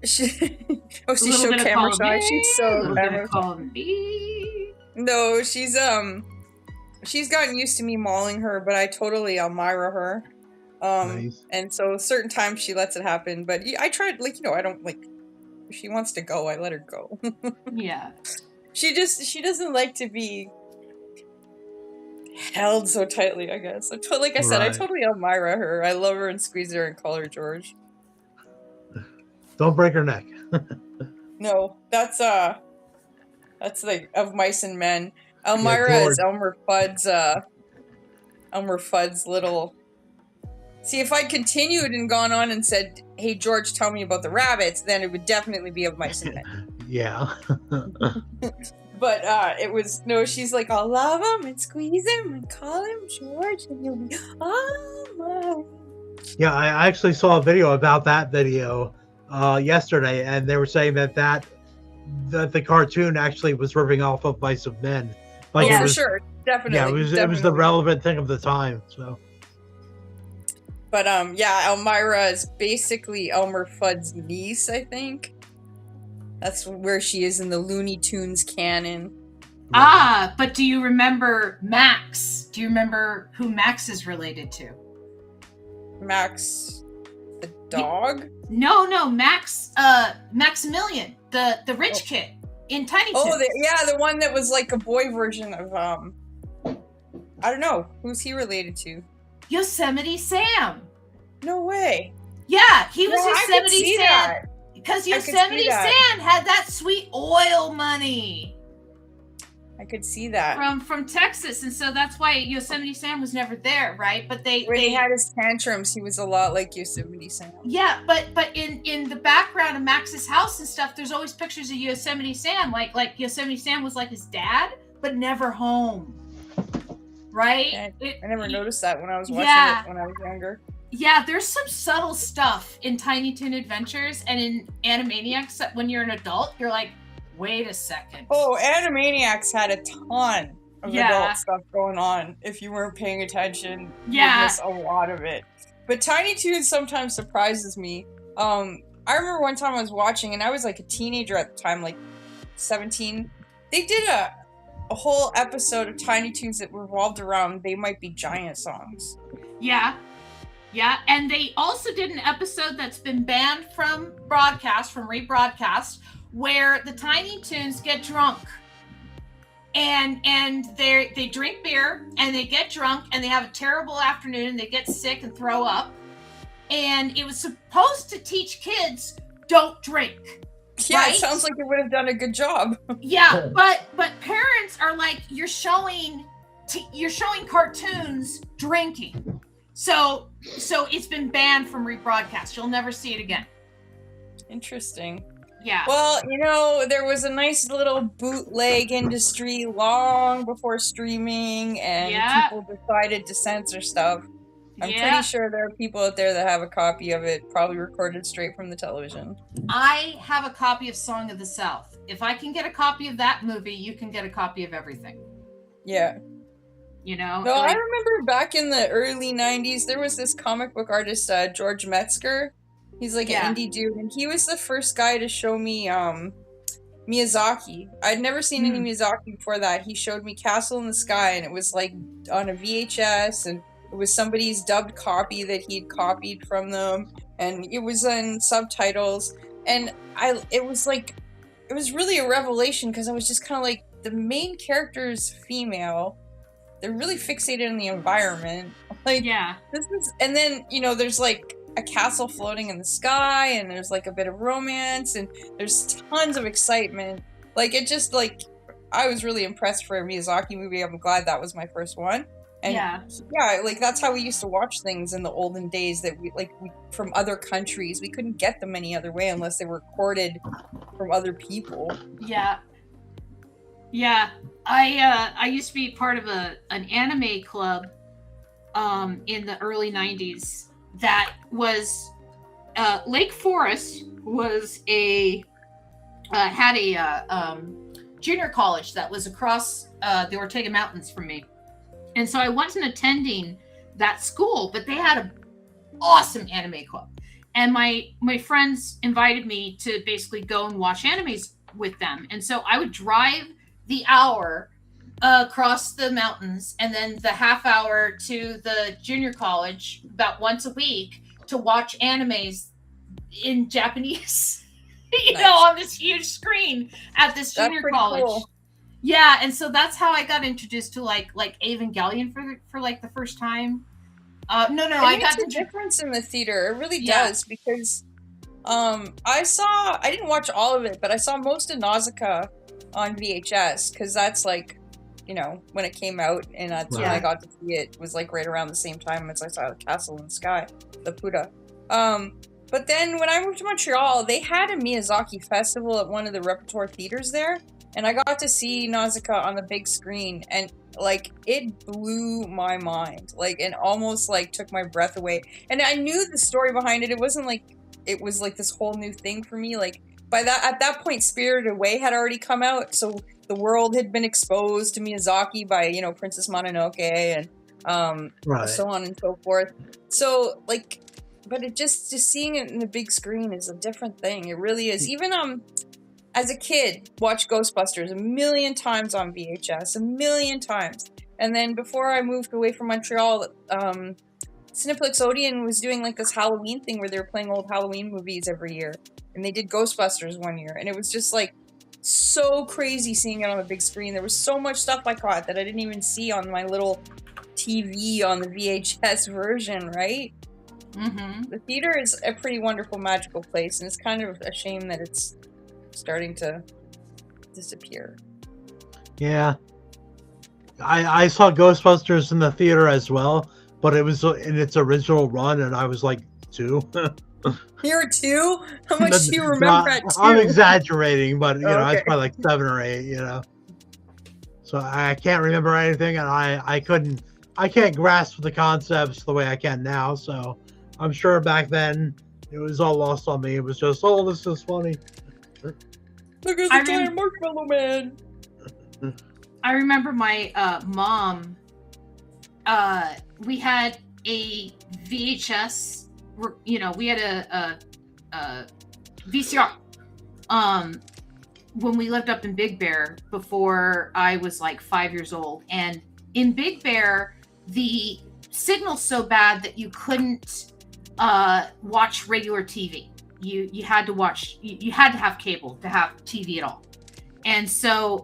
She's so camera shy. She's so camera shy. No, she's gotten used to me mauling her, but I totally Elmira her. Nice. And so certain times she lets it happen, but I tried, I don't if she wants to go, I let her go.
Yeah.
She doesn't like to be held so tightly, I guess. Like I said, I totally Elmira her. I love her and squeeze her and call her George.
Don't break her neck.
No, that's That's like Of Mice and Men. Elmira is Elmer Fudd's little. See, if I continued and gone on and said, "Hey George, tell me about the rabbits," then it would definitely be Of Mice and Men.
Yeah.
But it was no. She's like, "I'll love him and squeeze him and call him George, and he'll be my."
Yeah, I actually saw a video about that video yesterday, and they were saying that the cartoon actually was ripping off of Mice and Men. Like
for sure, definitely.
Yeah, it was the relevant thing of the time. So.
But Elmira is basically Elmer Fudd's niece, I think. That's where she is in the Looney Tunes canon.
But do you remember Max? Do you remember who Max is related to?
Max, the dog?
No, Max, Maximilian, the rich kid in Tiny Toons.
Oh, the one that was like a boy version of, I don't know. Who's he related to?
Yosemite Sam.
No way.
Yeah, he was Yosemite Sam.
That.
Because Yosemite Sam had that sweet oil money.
I could see that.
From Texas, and so that's why Yosemite Sam was never there, right? But they
had his tantrums, he was a lot like Yosemite Sam.
Yeah, but in the background of Max's house and stuff, there's always pictures of Yosemite Sam. Like Yosemite Sam was like his dad, but never home. Right?
I never noticed that when I was watching it when I was younger.
Yeah, there's some subtle stuff in Tiny Toon Adventures and in Animaniacs that when you're an adult, you're like, wait a second.
Oh, Animaniacs had a ton of adult stuff going on. If you weren't paying attention, you miss a lot of it. But Tiny Toon sometimes surprises me. I remember one time I was watching, and I was like a teenager at the time, like 17. They did a whole episode of Tiny Toons that revolved around They Might Be Giant songs.
Yeah. Yeah, and they also did an episode that's been banned from rebroadcast, where the Tiny Toons get drunk. And they drink beer, and they get drunk, and they have a terrible afternoon, and they get sick and throw up. And it was supposed to teach kids, don't drink.
Yeah,
right?
It sounds like it would have done a good job.
Yeah, but parents are like, you're showing cartoons drinking. So it's been banned from rebroadcast. You'll never see it again.
Interesting.
Yeah.
Well, there was a nice little bootleg industry long before streaming, and people decided to censor stuff. I'm pretty sure there are people out there that have a copy of it, probably recorded straight from the television.
I have a copy of Song of the South. If I can get a copy of that movie, you can get a copy of everything.
Yeah. No, I remember back in the early 90s, there was this comic book artist, George Metzger. He's like an indie dude, and he was the first guy to show me Miyazaki. I'd never seen any Miyazaki before that. He showed me Castle in the Sky, and it was like on a VHS, and it was somebody's dubbed copy that he'd copied from them, and it was in subtitles. And it was really a revelation, because I was just kind of like, the main character is female. They're really fixated on the environment. And then, there's like a castle floating in the sky, and there's like a bit of romance, and there's tons of excitement. Like, it just I was really impressed for a Miyazaki movie. I'm glad that was my first one. And that's how we used to watch things in the olden days, that we from other countries. We couldn't get them any other way unless they were recorded from other people. Yeah.
Yeah. I used to be part of an anime club in the early 90s that was Lake Forest was had a junior college that was across the Ortega Mountains from me. And so I wasn't attending that school, but they had an awesome anime club. And my friends invited me to basically go and watch animes with them. And so I would drive the hour across the mountains and then the half hour to the junior college about once a week to watch animes in Japanese, on this huge screen at this junior college. Cool. Yeah, and so that's how I got introduced to like Evangelion for like the first time. I got
the difference in the theater. It really does, because I didn't watch all of it, but I saw most of Nausicaa on VHS, because that's like, you know, when it came out, and that's when I got to see it. Was like right around the same time as I saw the Castle in the Sky, the Puda. But then when I moved to Montreal, they had a Miyazaki festival at one of the repertoire theaters there, and I got to see Nausicaa on the big screen, and like it blew my mind, like, and almost like took my breath away. And I knew the story behind it. It wasn't like it was like this whole new thing for me. Like at that point, Spirited Away had already come out, so the world had been exposed to Miyazaki by, you know, Princess Mononoke and so on and so forth. So like, but it just seeing it in the big screen is a different thing. It really is. Even as a kid, watched Ghostbusters a million times on VHS, a million times. And then before I moved away from Montreal, Cineplex Odeon was doing like this Halloween thing where they were playing old Halloween movies every year. And they did Ghostbusters one year. And it was just like so crazy seeing it on the big screen. There was so much stuff I caught that I didn't even see on my little TV on the VHS version, right? Mm-hmm. The theater is a pretty wonderful, magical place. And it's kind of a shame that it's starting to disappear.
Yeah. I saw Ghostbusters in the theater as well, but it was in its original run, and I was like 2.
You were 2? How much do you remember at 2?
I'm exaggerating, but you know, I was probably like 7 or 8, you know. So I can't remember anything, and I can't grasp the concepts the way I can now. So I'm sure back then it was all lost on me. It was just, oh, this is funny.
Look at the giant marshmallow man.
I remember my mom. We had a VHS. You know, we had a VCR. When we lived up in Big Bear before I was like 5 years old, and in Big Bear, the signal's so bad that you couldn't watch regular TV. You had to watch. You had to have cable to have TV at all. And so,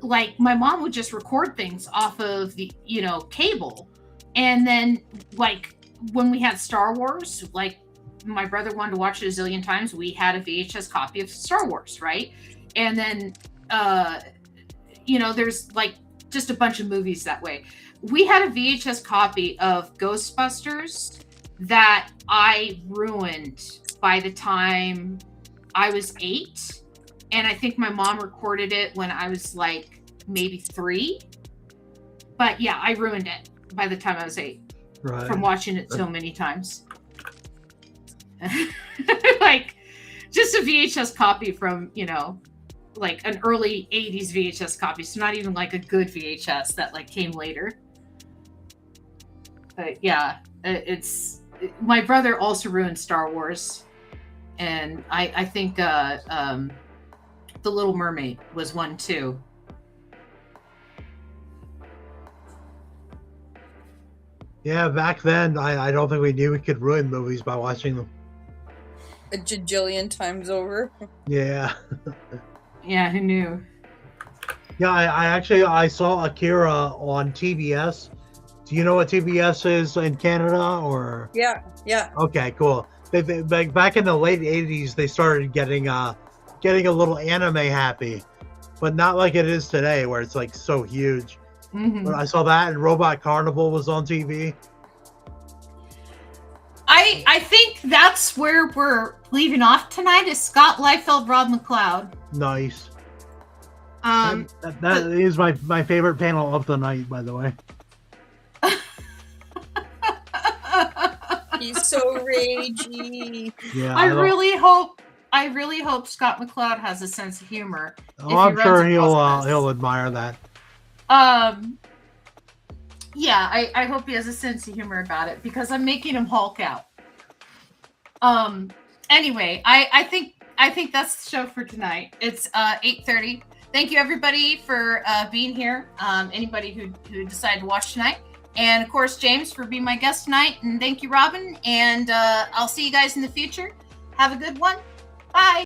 like, my mom would just record things off of the, you know, cable, and then like when we had Star Wars, like my brother wanted to watch it a zillion times, we had a VHS copy of Star Wars, right? And then, you know, there's like just a bunch of movies that way. We had a VHS copy of Ghostbusters that I ruined by the time I was 8. And I think my mom recorded it when I was like maybe 3. But yeah, I ruined it by the time I was 8 from watching it so many times. Like just a VHS copy from, you know, like an early 80s VHS copy. So not even like a good VHS that like came later. But yeah, my brother also ruined Star Wars. And I think The Little Mermaid was one too.
Yeah, back then, I don't think we knew we could ruin movies by watching them.
A jillion times over.
Yeah.
Yeah, who knew?
Yeah, I saw Akira on TBS. Do you know what TBS is in Canada, or?
Yeah.
Okay, cool. They back in the late 80s, they started getting a little anime happy, but not like it is today, where it's like so huge. Mm-hmm. But I saw that, and Robot Carnival was on TV.
I think that's where we're leaving off tonight, is Scott Liefeld, Rob McLeod.
Nice. That is my favorite panel of the night, by the way.
He's so ragey.
Yeah,
I really hope Scott McLeod has a sense of humor.
Oh, I'm sure he'll admire that.
Yeah, I hope he has a sense of humor about it, because I'm making him Hulk out. Anyway, I think that's the show for tonight. It's 8:30. Thank you everybody for being here. Anybody who decided to watch tonight. And of course, James, for being my guest tonight. And thank you, Robin. And I'll see you guys in the future. Have a good one. Bye.